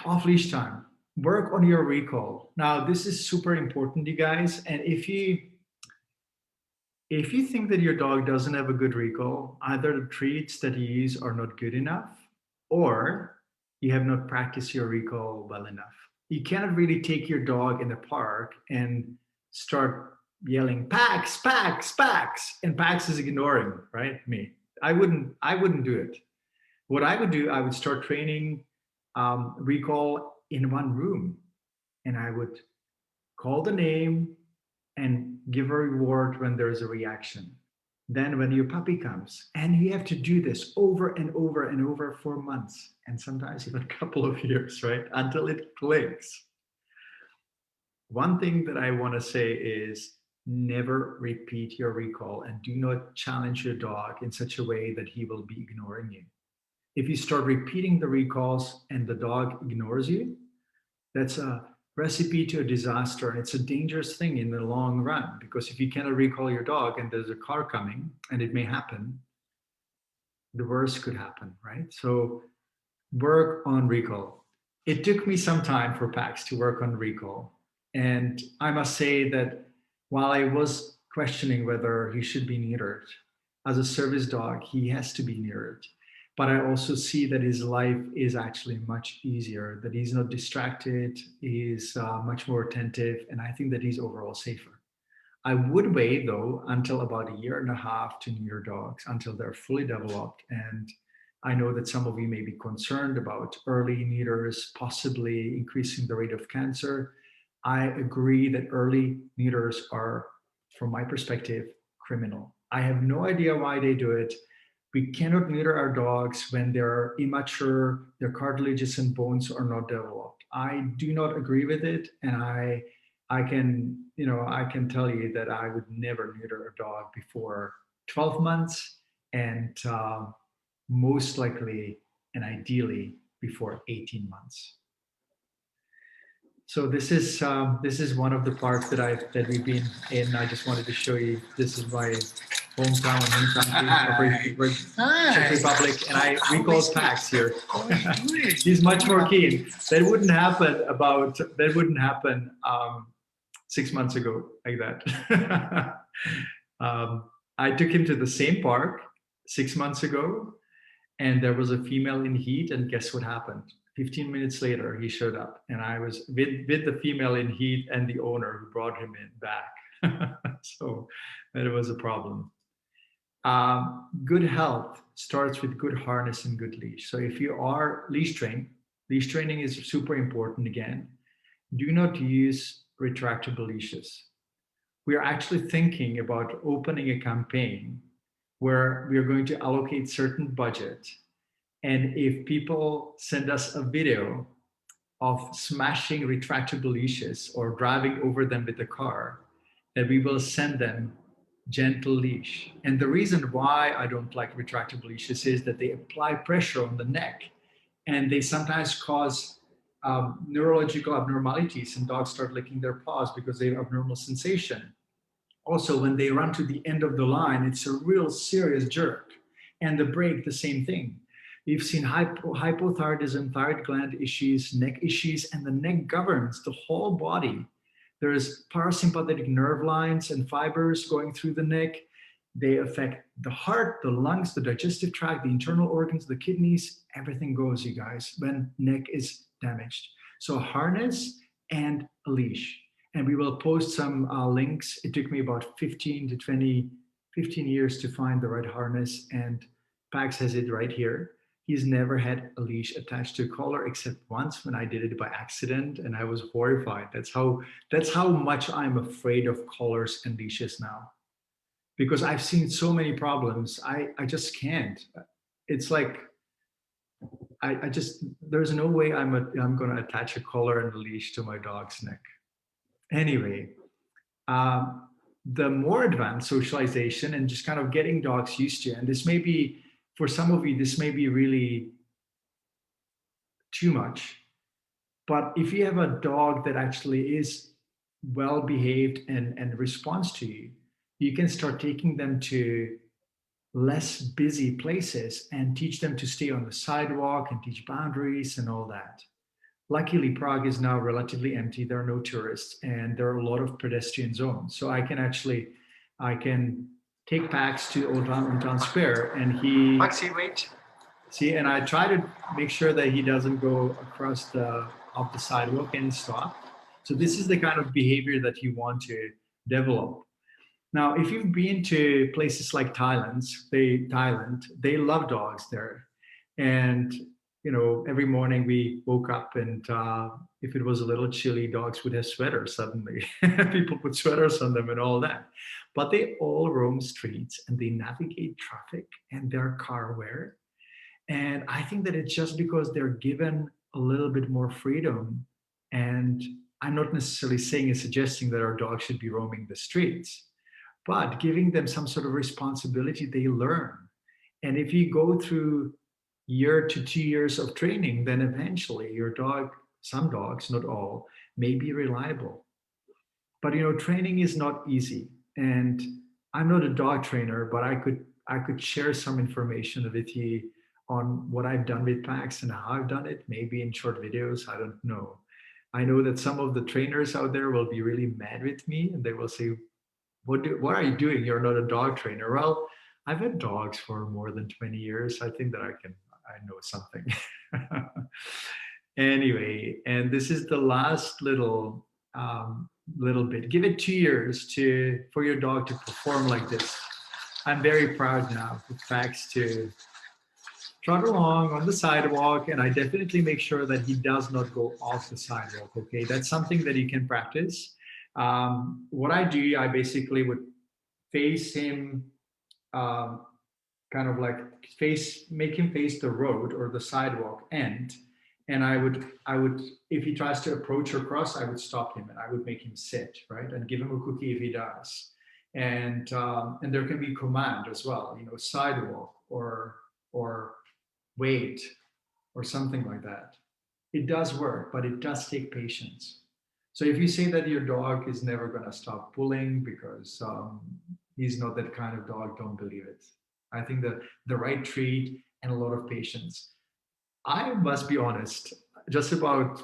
Off-leash time. Work on your recall. Now, this is super important, you guys. And if you think that your dog doesn't have a good recall, either the treats that you use are not good enough, or you have not practiced your recall well enough. You cannot really take your dog in the park and start yelling, Pax, Pax, Pax, and Pax is ignoring, right? Me. I wouldn't do it. What I would do, I would start training recall in one room, and I would call the name and give a reward when there's a reaction. Then when your puppy comes, and you have to do this over and over and over for months, and sometimes even a couple of years, right? Until it clicks. One thing that I want to say is never repeat your recall and do not challenge your dog in such a way that he will be ignoring you. If you start repeating the recalls and the dog ignores you, that's a recipe to a disaster. And it's a dangerous thing in the long run, because if you cannot recall your dog and there's a car coming, and it may happen, the worst could happen, right? So work on recall. It took me some time for Pax to work on recall. And I must say that while I was questioning whether he should be neutered, as a service dog, he has to be neutered. But I also see that his life is actually much easier, that he's not distracted, he's much more attentive, and I think that he's overall safer. I would wait, though, until about 1.5 years to neuter dogs, until they're fully developed. And I know that some of you may be concerned about early neuters possibly increasing the rate of cancer. I agree that early neuters are, from my perspective, criminal. I have no idea why they do it. We cannot neuter our dogs when they're immature, their cartilages and bones are not developed. I do not agree with it, and I can tell you that I would never neuter a dog before 12 months, and most likely and ideally before 18 months. So this is one of the parks that we've been in. I just wanted to show you. This is my hometown Czech Republic, and I recall Pax here. He's much more keen. That wouldn't happen 6 months ago like that. I took him to the same park 6 months ago, and there was a female in heat, and guess what happened? 15 minutes later, he showed up, and I was with the female in heat and the owner who brought him in back. So that was a problem. Good health starts with good harness and good leash. So if you are leash training is super important again. Do not use retractable leashes. We are actually thinking about opening a campaign where we are going to allocate certain budget. And if people send us a video of smashing retractable leashes or driving over them with a car, that we will send them gentle leash. And the reason why I don't like retractable leashes is that they apply pressure on the neck, and they sometimes cause neurological abnormalities, and dogs start licking their paws because they have abnormal sensation. Also, when they run to the end of the line, it's a real serious jerk. And the brake, the same thing. We've seen hypothyroidism, thyroid gland issues, neck issues, and the neck governs the whole body. There's parasympathetic nerve lines and fibers going through the neck. They affect the heart, the lungs, the digestive tract, the internal organs, the kidneys. Everything goes, you guys, when neck is damaged. So a harness and a leash. And we will post some links. It took me about 15 years to find the right harness, and Pax has it right here. He's never had a leash attached to a collar except once when I did it by accident, and I was horrified. That's how much I'm afraid of collars and leashes now, because I've seen so many problems. I just can't. It's like there's no way I'm going to attach a collar and a leash to my dog's neck. Anyway, the more advanced socialization and just kind of getting dogs used to, and this may be, for some of you, this may be really too much, but if you have a dog that actually is well behaved and responds to you, you can start taking them to less busy places and teach them to stay on the sidewalk and teach boundaries and all that. Luckily, Prague is now relatively empty. There are no tourists, and there are a lot of pedestrian zones. So I can take Pax to Old Town Square, and Maxi, wait. See, and I try to make sure that he doesn't go across off the sidewalk and stop. So this is the kind of behavior that you want to develop. Now, if you've been to places like Thailand, they love dogs there. And every morning we woke up and if it was a little chilly, dogs would have sweaters suddenly. People put sweaters on them and all that. But they all roam streets and they navigate traffic and they're car aware. And I think that it's just because they're given a little bit more freedom. And I'm not necessarily saying and suggesting that our dogs should be roaming the streets, but giving them some sort of responsibility, they learn. And if you go through 1 to 2 years of training, then eventually your dog, some dogs, not all, may be reliable. But training is not easy. And I'm not a dog trainer, but I could share some information with you on what I've done with packs and how I've done it, maybe in short videos. I don't know. I know that some of the trainers out there will be really mad with me and they will say, what are you doing? You're not a dog trainer. Well, I've had dogs for more than 20 years. I think that I know something. Anyway, and this is the last little bit. Give it 2 years for your dog to perform like this. I'm very proud now for Fax to trot along on the sidewalk, and I definitely make sure that he does not go off the sidewalk. Okay, that's something that you can practice. What I do, I basically would face him, kind of like make him face the road or the sidewalk end. And I would, if he tries to approach or cross, I would stop him and I would make him sit, right? And give him a cookie if he does. And there can be command as well, sidewalk or wait or something like that. It does work, but it does take patience. So if you say that your dog is never going to stop pulling because he's not that kind of dog, don't believe it. I think that the right treat and a lot of patience. I must be honest, just about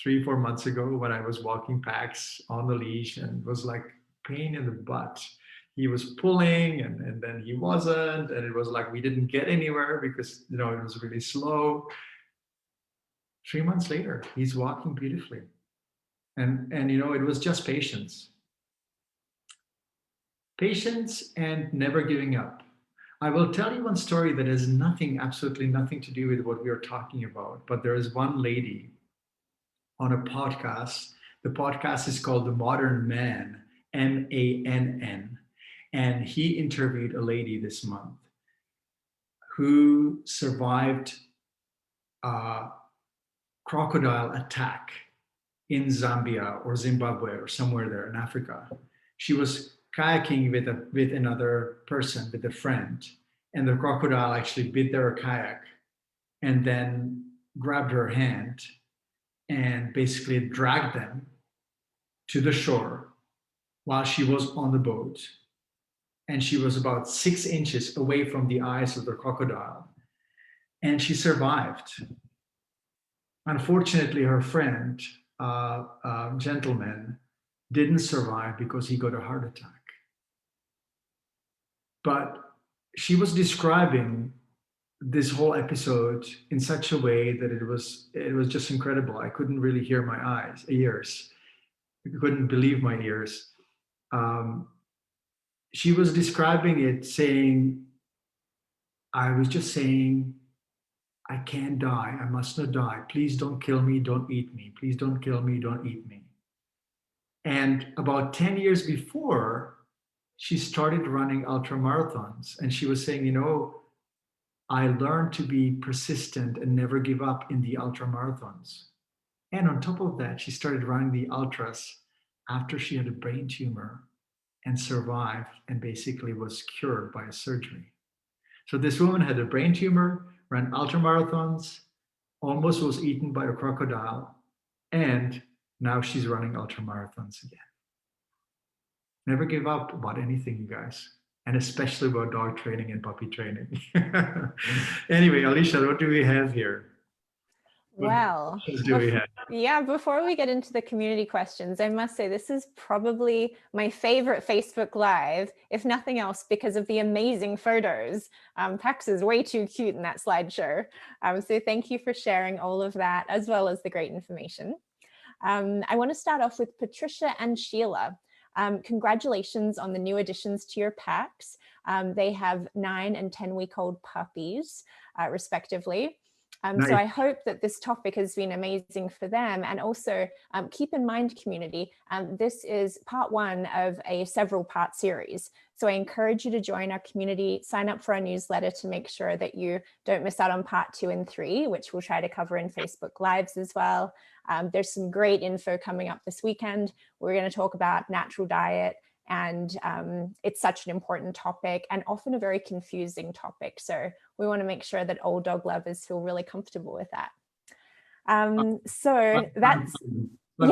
3-4 months ago when I was walking Pax on the leash and was like pain in the butt. He was pulling and then he wasn't. And it was like we didn't get anywhere because, it was really slow. 3 months later, he's walking beautifully. And it was just patience. Patience and never giving up. I will tell you one story that has absolutely nothing to do with what we are talking about. But there is one lady on a podcast. The podcast is called The Modern Man, MANN. And he interviewed a lady this month who survived a crocodile attack in Zambia or Zimbabwe or somewhere there in Africa. She was kayaking with another person, with a friend, and the crocodile actually bit their kayak and then grabbed her hand and basically dragged them to the shore while she was on the boat. And she was about 6 inches away from the eyes of the crocodile. And she survived. Unfortunately, her friend, gentleman, didn't survive because he got a heart attack. But she was describing this whole episode in such a way that it was just incredible. I couldn't really hear my ears. I couldn't believe my ears. She was describing it saying, I was just saying, I can't die. I must not die. Please don't kill me. Don't eat me. Please don't kill me. Don't eat me. And about 10 years before, she started running ultramarathons. And she was saying, I learned to be persistent and never give up in the ultramarathons. And on top of that, she started running the ultras after she had a brain tumor and survived and basically was cured by a surgery. So this woman had a brain tumor, ran ultramarathons, almost was eaten by a crocodile, and now she's running ultramarathons again. Never give up about anything, you guys, and especially about dog training and puppy training. Anyway, Alicia, what do we have here? Well, before we get into the community questions, I must say this is probably my favorite Facebook Live, if nothing else, because of the amazing photos. Pax is way too cute in that slideshow. So thank you for sharing all of that, as well as the great information. I want to start off with Patricia and Sheila. Congratulations on the new additions to your packs. They have 9 and 10-week-old puppies, respectively. So I hope that this topic has been amazing for them. And also keep in mind, community, this is part 1 of a several part series. So I encourage you to join our community, sign up for our newsletter to make sure that you don't miss out on part 2 and 3, which we'll try to cover in Facebook Lives as well. There's some great info coming up this weekend. We're going to talk about natural diet, and it's such an important topic and often a very confusing topic. So we want to make sure that all dog lovers feel really comfortable with that. So that's... By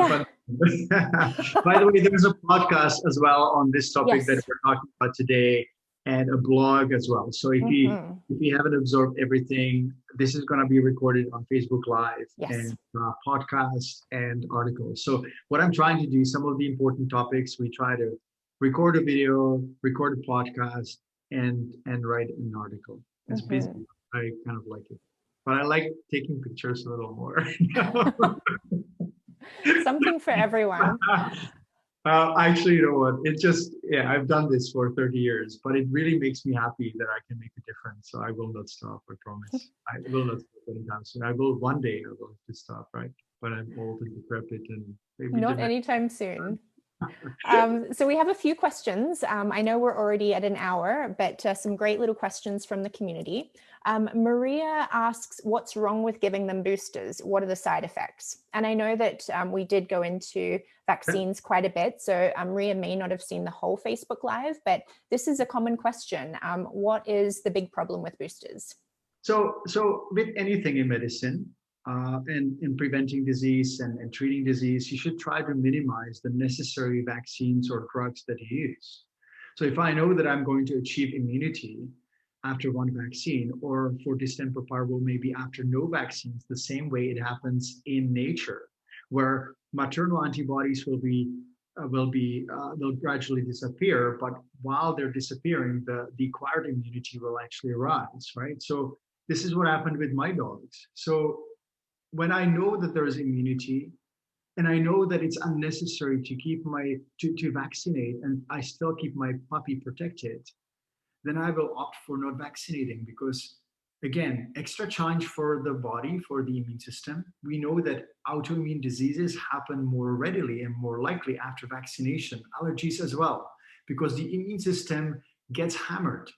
the way, there's a podcast as well on this topic that we're talking about today, and a blog as well. So if you haven't absorbed everything, this is going to be recorded on Facebook Live and podcasts and articles. So what I'm trying to do, some of the important topics, we try to record a video, record a podcast, and write an article. It's busy. I kind of like it, but I like taking pictures a little more. Something for everyone. Actually, you know what? It just, I've done this for 30 years, but it really makes me happy that I can make a difference. So I will not stop, I promise. I will not stop anytime soon. I will one day, I will have to stop, right? But I'm old and decrepit and maybe not anytime soon. So we have a few questions. I know we're already at an hour, but some great little questions from the community. Maria asks, what's wrong with giving them boosters? What are the side effects? And I know that we did go into vaccines quite a bit, so Maria may not have seen the whole Facebook Live, but this is a common question. What is the big problem with boosters? So with anything in medicine, and in preventing disease and treating disease, you should try to minimize the necessary vaccines or drugs that you use. So if I know that I'm going to achieve immunity after one vaccine, or for distemper parvo, maybe after no vaccines, the same way it happens in nature, where maternal antibodies will gradually disappear, but while they're disappearing, the acquired immunity will actually arise, right? So this is what happened with my dogs. So when I know that there is immunity, and I know that it's unnecessary to keep to vaccinate, and I still keep my puppy protected, then I will opt for not vaccinating, because again, extra challenge for the body, for the immune system. We know that autoimmune diseases happen more readily and more likely after vaccination, allergies as well, because the immune system gets hammered.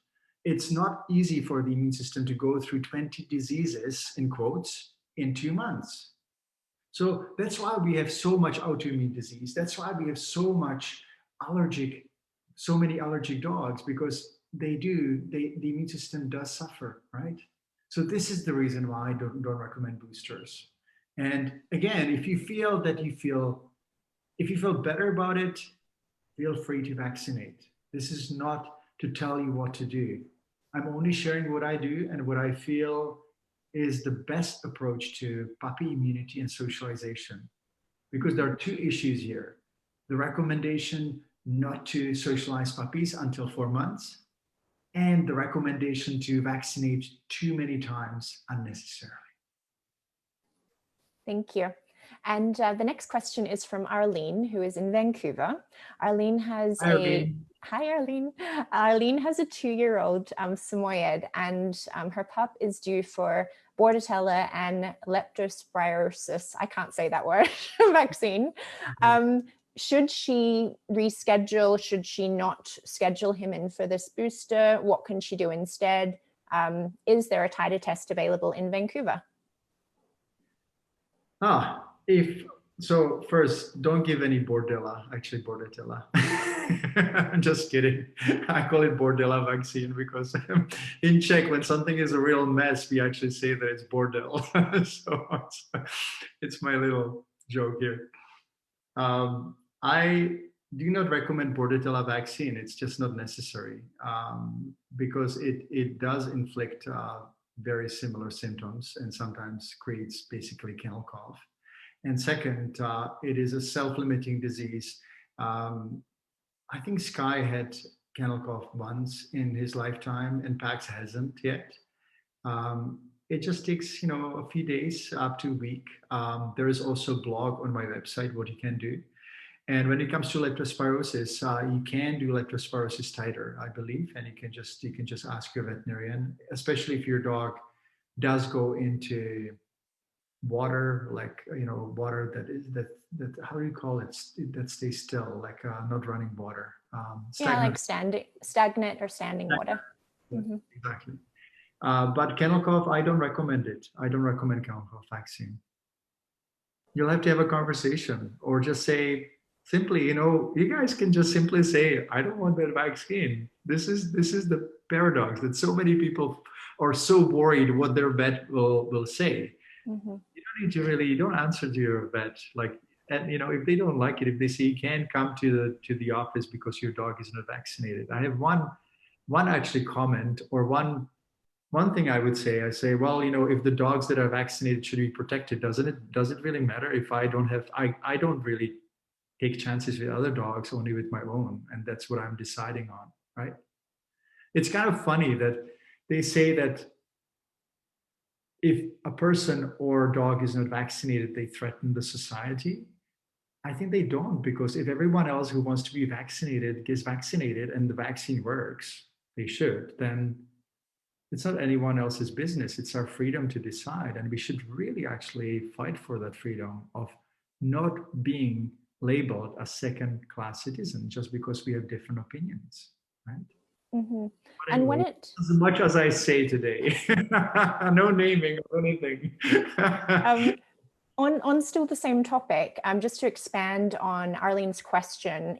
It's not easy for the immune system to go through 20 diseases, in quotes, in 2 months. So that's why we have so much autoimmune disease. That's why we have so many allergic dogs, because the immune system does suffer, right? So this is the reason why I don't recommend boosters. And again, if you feel better about it, feel free to vaccinate. This is not to tell you what to do. I'm only sharing what I do and what I feel is the best approach to puppy immunity and socialization, because there are 2 issues here. The recommendation not to socialize puppies until 4 months, and the recommendation to vaccinate too many times unnecessarily. Thank you. And the next question is from Arlene, who is in Vancouver. Arlene has Hi, Arlene. Arlene has a 2-year-old Samoyed, and her pup is due for Bordetella and Leptospirosis, I can't say that word, vaccine. Should she reschedule? Should she not schedule him in for this booster? What can she do instead? Is there a titer test available in Vancouver? So first, don't give any Bordetella, actually Bordetella. I'm just kidding. I call it Bordetella vaccine because in Czech, when something is a real mess, we actually say that it's Bordel. So it's my little joke here. I do not recommend Bordetella vaccine. It's just not necessary because it does inflict very similar symptoms and sometimes creates basically kennel cough. And second, it is a self-limiting disease. I think Sky had kennel cough once in his lifetime, and Pax hasn't yet. It just takes, a few days up to a week. There is also a blog on my website what you can do. And when it comes to leptospirosis, you can do leptospirosis titer, I believe, and you can just ask your veterinarian, especially if your dog does go into water, like, water that how do you call it, that stays still, like not running water, Yeah, like stagnant. stagnant or standing water. Mhm. Exactly. But kennel cough, I don't recommend it. I don't recommend kennel cough vaccine. You'll have to have a conversation, or just say simply, you guys can just simply say, I don't want that vaccine. This is the paradox, that so many people are so worried what their vet will say. Mhm. You don't answer to your vet, like, and if they don't like it, if they say you can't come to the office because your dog is not vaccinated. I have one actually comment, or one thing I would say. I say, well, if the dogs that are vaccinated should be protected, does it really matter if I don't have, I don't really take chances with other dogs, only with my own, and that's what I'm deciding on, right? It's kind of funny that they say that if a person or dog is not vaccinated, they threaten the society. I think they don't, because if everyone else who wants to be vaccinated gets vaccinated and the vaccine works, they should, then it's not anyone else's business. It's our freedom to decide. And we should really actually fight for that freedom of not being labeled a second-class citizen just because we have different opinions, right? Mhm. But And when anyway, it as much as I say today, no naming or anything. um, on still the same topic, just to expand on Arlene's question,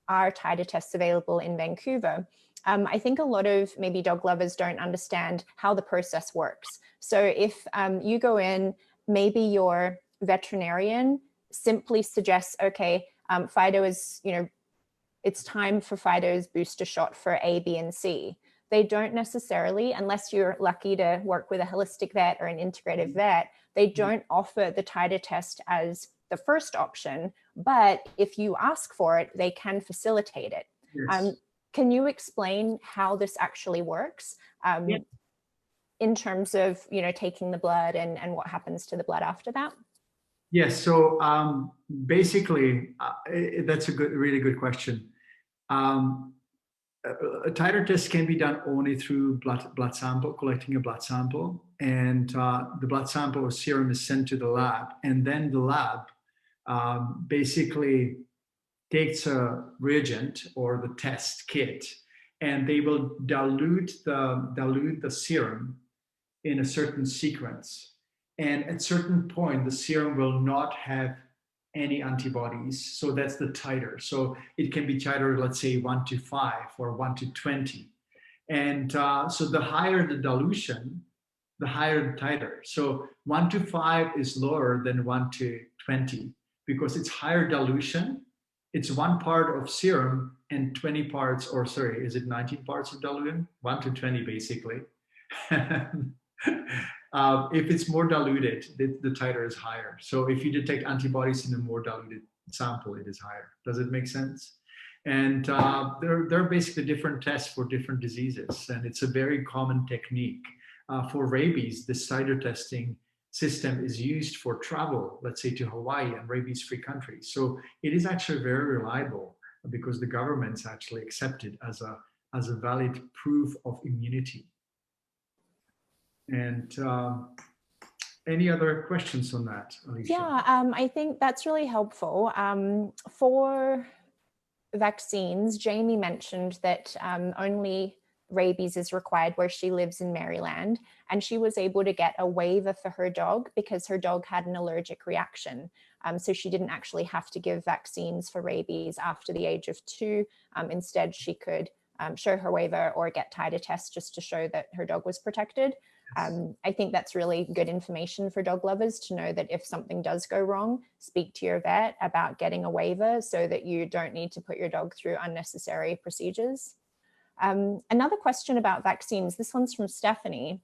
are titer tests available in Vancouver? I think a lot of maybe dog lovers don't understand how the process works. So if you go in, maybe your veterinarian simply suggests, okay, Fido is, it's time for Fido's booster shot for A, B, and C. They don't necessarily, unless you're lucky to work with a holistic vet or an integrative vet, they don't offer the titer test as the first option. But if you ask for it, they can facilitate it. Yes. Can you explain how this actually works Yeah. in terms of, taking the blood and what happens to the blood after that? Yes. So basically, that's a really good question. Um, a titer test can be done only through blood sample, collecting a blood sample, and the blood sample or serum is sent to the lab, and then the lab basically takes a reagent or the test kit, and they will dilute the serum in a certain sequence. And at a certain point, the serum will not have any antibodies. So that's the titer. So it can be titer, let's say 1 to 5 or 1 to 20. And so the higher the dilution, the higher the titer. So 1 to 5 is lower than 1 to 20 because it's higher dilution. It's 1 part of serum and 20 parts, or sorry, is it 19 parts of diluent? 1 to 20 basically. If it's more diluted, the titer is higher. So if you detect antibodies in a more diluted sample, it is higher. Does it make sense? And there are basically different tests for different diseases. And it's a very common technique. For rabies, this titer testing system is used for travel, let's say to Hawaii and rabies-free countries. So it is actually very reliable because the governments actually accept it as a valid proof of immunity. And any other questions on that, Alicia? Yeah, I think that's really helpful. For vaccines, Jamie mentioned that only rabies is required where she lives in Maryland, and she was able to get a waiver for her dog because her dog had an allergic reaction. So she didn't actually have to give vaccines for rabies after the age of 2. Instead, she could show her waiver or get titer tests just to show that her dog was protected. I think that's really good information for dog lovers to know that if something does go wrong, speak to your vet about getting a waiver so that you don't need to put your dog through unnecessary procedures. Another question about vaccines, this one's from Stephanie.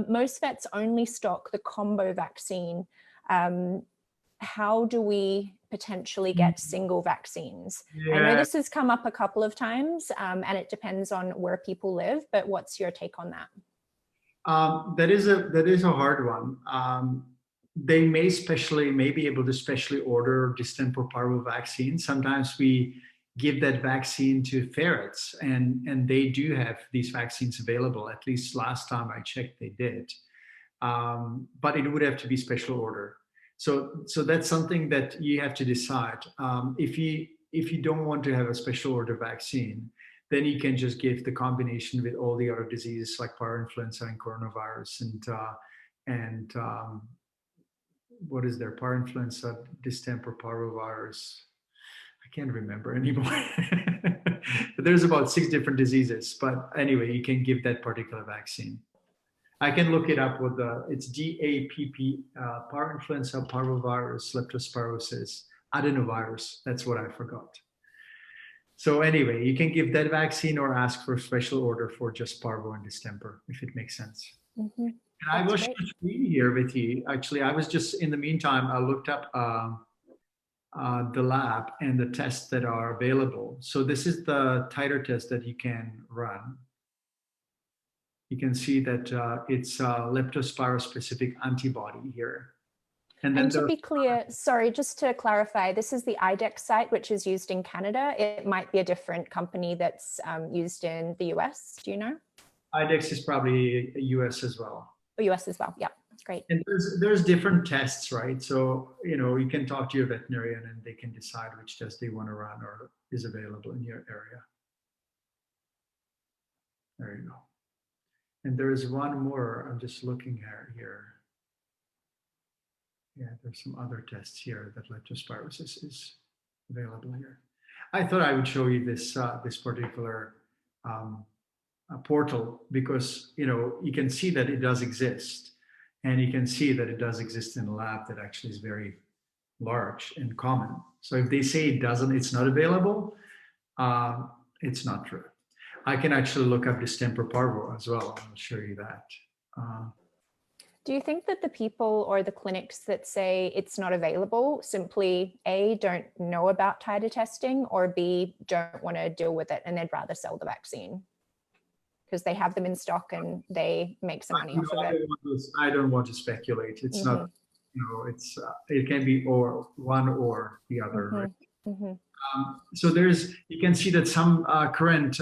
Most vets only stock the combo vaccine. How do we potentially get single vaccines? Yeah. I know this has come up a couple of times and it depends on where people live, but what's your take on that? That is a hard one. They may be able to specially order Distemper parvo vaccine. Sometimes we give that vaccine to ferrets, and they do have these vaccines available. At least last time I checked, they did. but it would have to be special order. So that's something that you have to decide. If you don't want to have a special order vaccine, then you can just give the combination with all the other diseases like parainfluenza and coronavirus and what is there? Parainfluenza, distemper, parvovirus. I can't remember anymore. But there's about 6 different diseases. But anyway, you can give that particular vaccine. I can look it up with it's DAPP, parainfluenza, parvovirus, leptospirosis, adenovirus. That's what I forgot. So anyway, you can give that vaccine or ask for a special order for just parvo and distemper, if it makes sense. Mm-hmm. And I will share a screen here with you. Actually, I was just, in the meantime, I looked up the lab and the tests that are available. So this is the titer test that you can run. You can see that it's a leptospiro-specific antibody here. And to be clear, sorry, just to clarify, this is the IDEX site, which is used in Canada. It might be a different company that's used in the US. Do you know? IDEX is probably US as well. US as well. Yeah, that's great. And there's different tests, right? So, you can talk to your veterinarian and they can decide which test they want to run or is available in your area. There you go. And there is one more. I'm just looking at here. Yeah, there's some other tests here that leptospirosis is available here. I thought I would show you this this particular portal because you can see that it does exist, and you can see that it does exist in a lab that actually is very large and common. So if they say it doesn't, it's not available, it's not true. I can actually look up distemper parvo as well. I'll show you that. Do you think that the people or the clinics that say it's not available simply A, don't know about titer testing, or B, don't want to deal with it and they'd rather sell the vaccine because they have them in stock and they make some money off of it? I don't want to speculate. It's not, it's it can be or one or the other. Right? So you can see that some current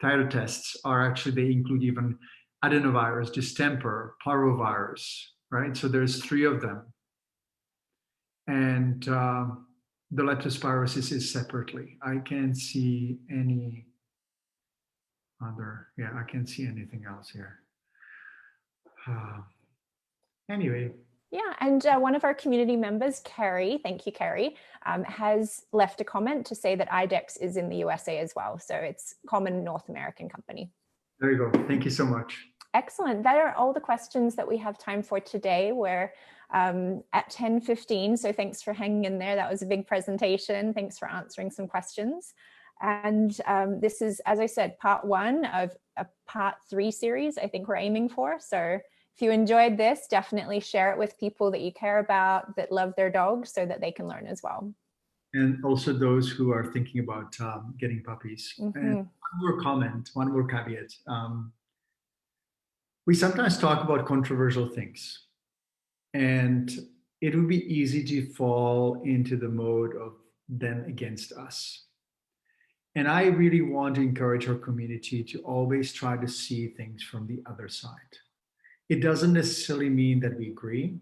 titer tests are actually, they include even adenovirus, distemper, parvovirus, right? So there's 3 of them. And the leptospirosis is separately. I can't see any other, I can't see anything else here. Anyway. Yeah, and one of our community members, Carrie, thank you, Carrie, has left a comment to say that IDEX is in the USA as well. So it's a common North American company. There you go. Thank you so much. Excellent. That are all the questions that we have time for today. We're at 10:15, so thanks for hanging in there. That was a big presentation. Thanks for answering some questions. And this is, as I said, part 1 of a part 3 series I think we're aiming for. So if you enjoyed this, definitely share it with people that you care about, that love their dogs, so that they can learn as well. And also those who are thinking about getting puppies. And one more comment, one more caveat. We sometimes talk about controversial things, and it would be easy to fall into the mode of them against us. And I really want to encourage our community to always try to see things from the other side. It doesn't necessarily mean that we agree,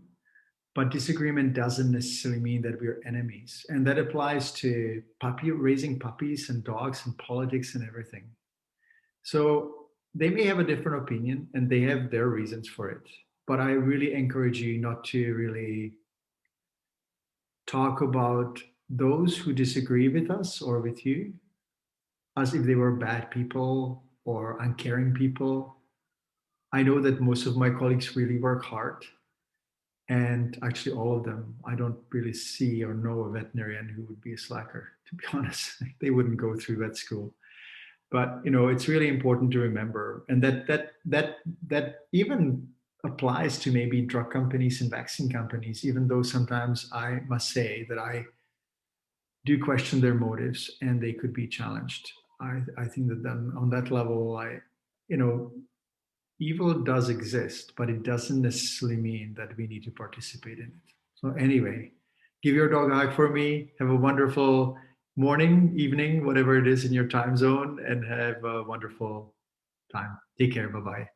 but disagreement doesn't necessarily mean that we're enemies. And that applies to raising puppies and dogs and politics and everything. So they may have a different opinion and they have their reasons for it. But I really encourage you not to really talk about those who disagree with us or with you as if they were bad people or uncaring people. I know that most of my colleagues really work hard, and actually all of them. I don't really see or know a veterinarian who would be a slacker, to be honest. They wouldn't go through vet school. But it's really important to remember, and that even applies to maybe drug companies and vaccine companies, even though sometimes I must say that I do question their motives and they could be challenged. I think that then on that level, evil does exist, but it doesn't necessarily mean that we need to participate in it. So anyway, give your dog a hug for me. Have a wonderful morning, evening, whatever it is in your time zone, and have a wonderful time. Take care. Bye-bye.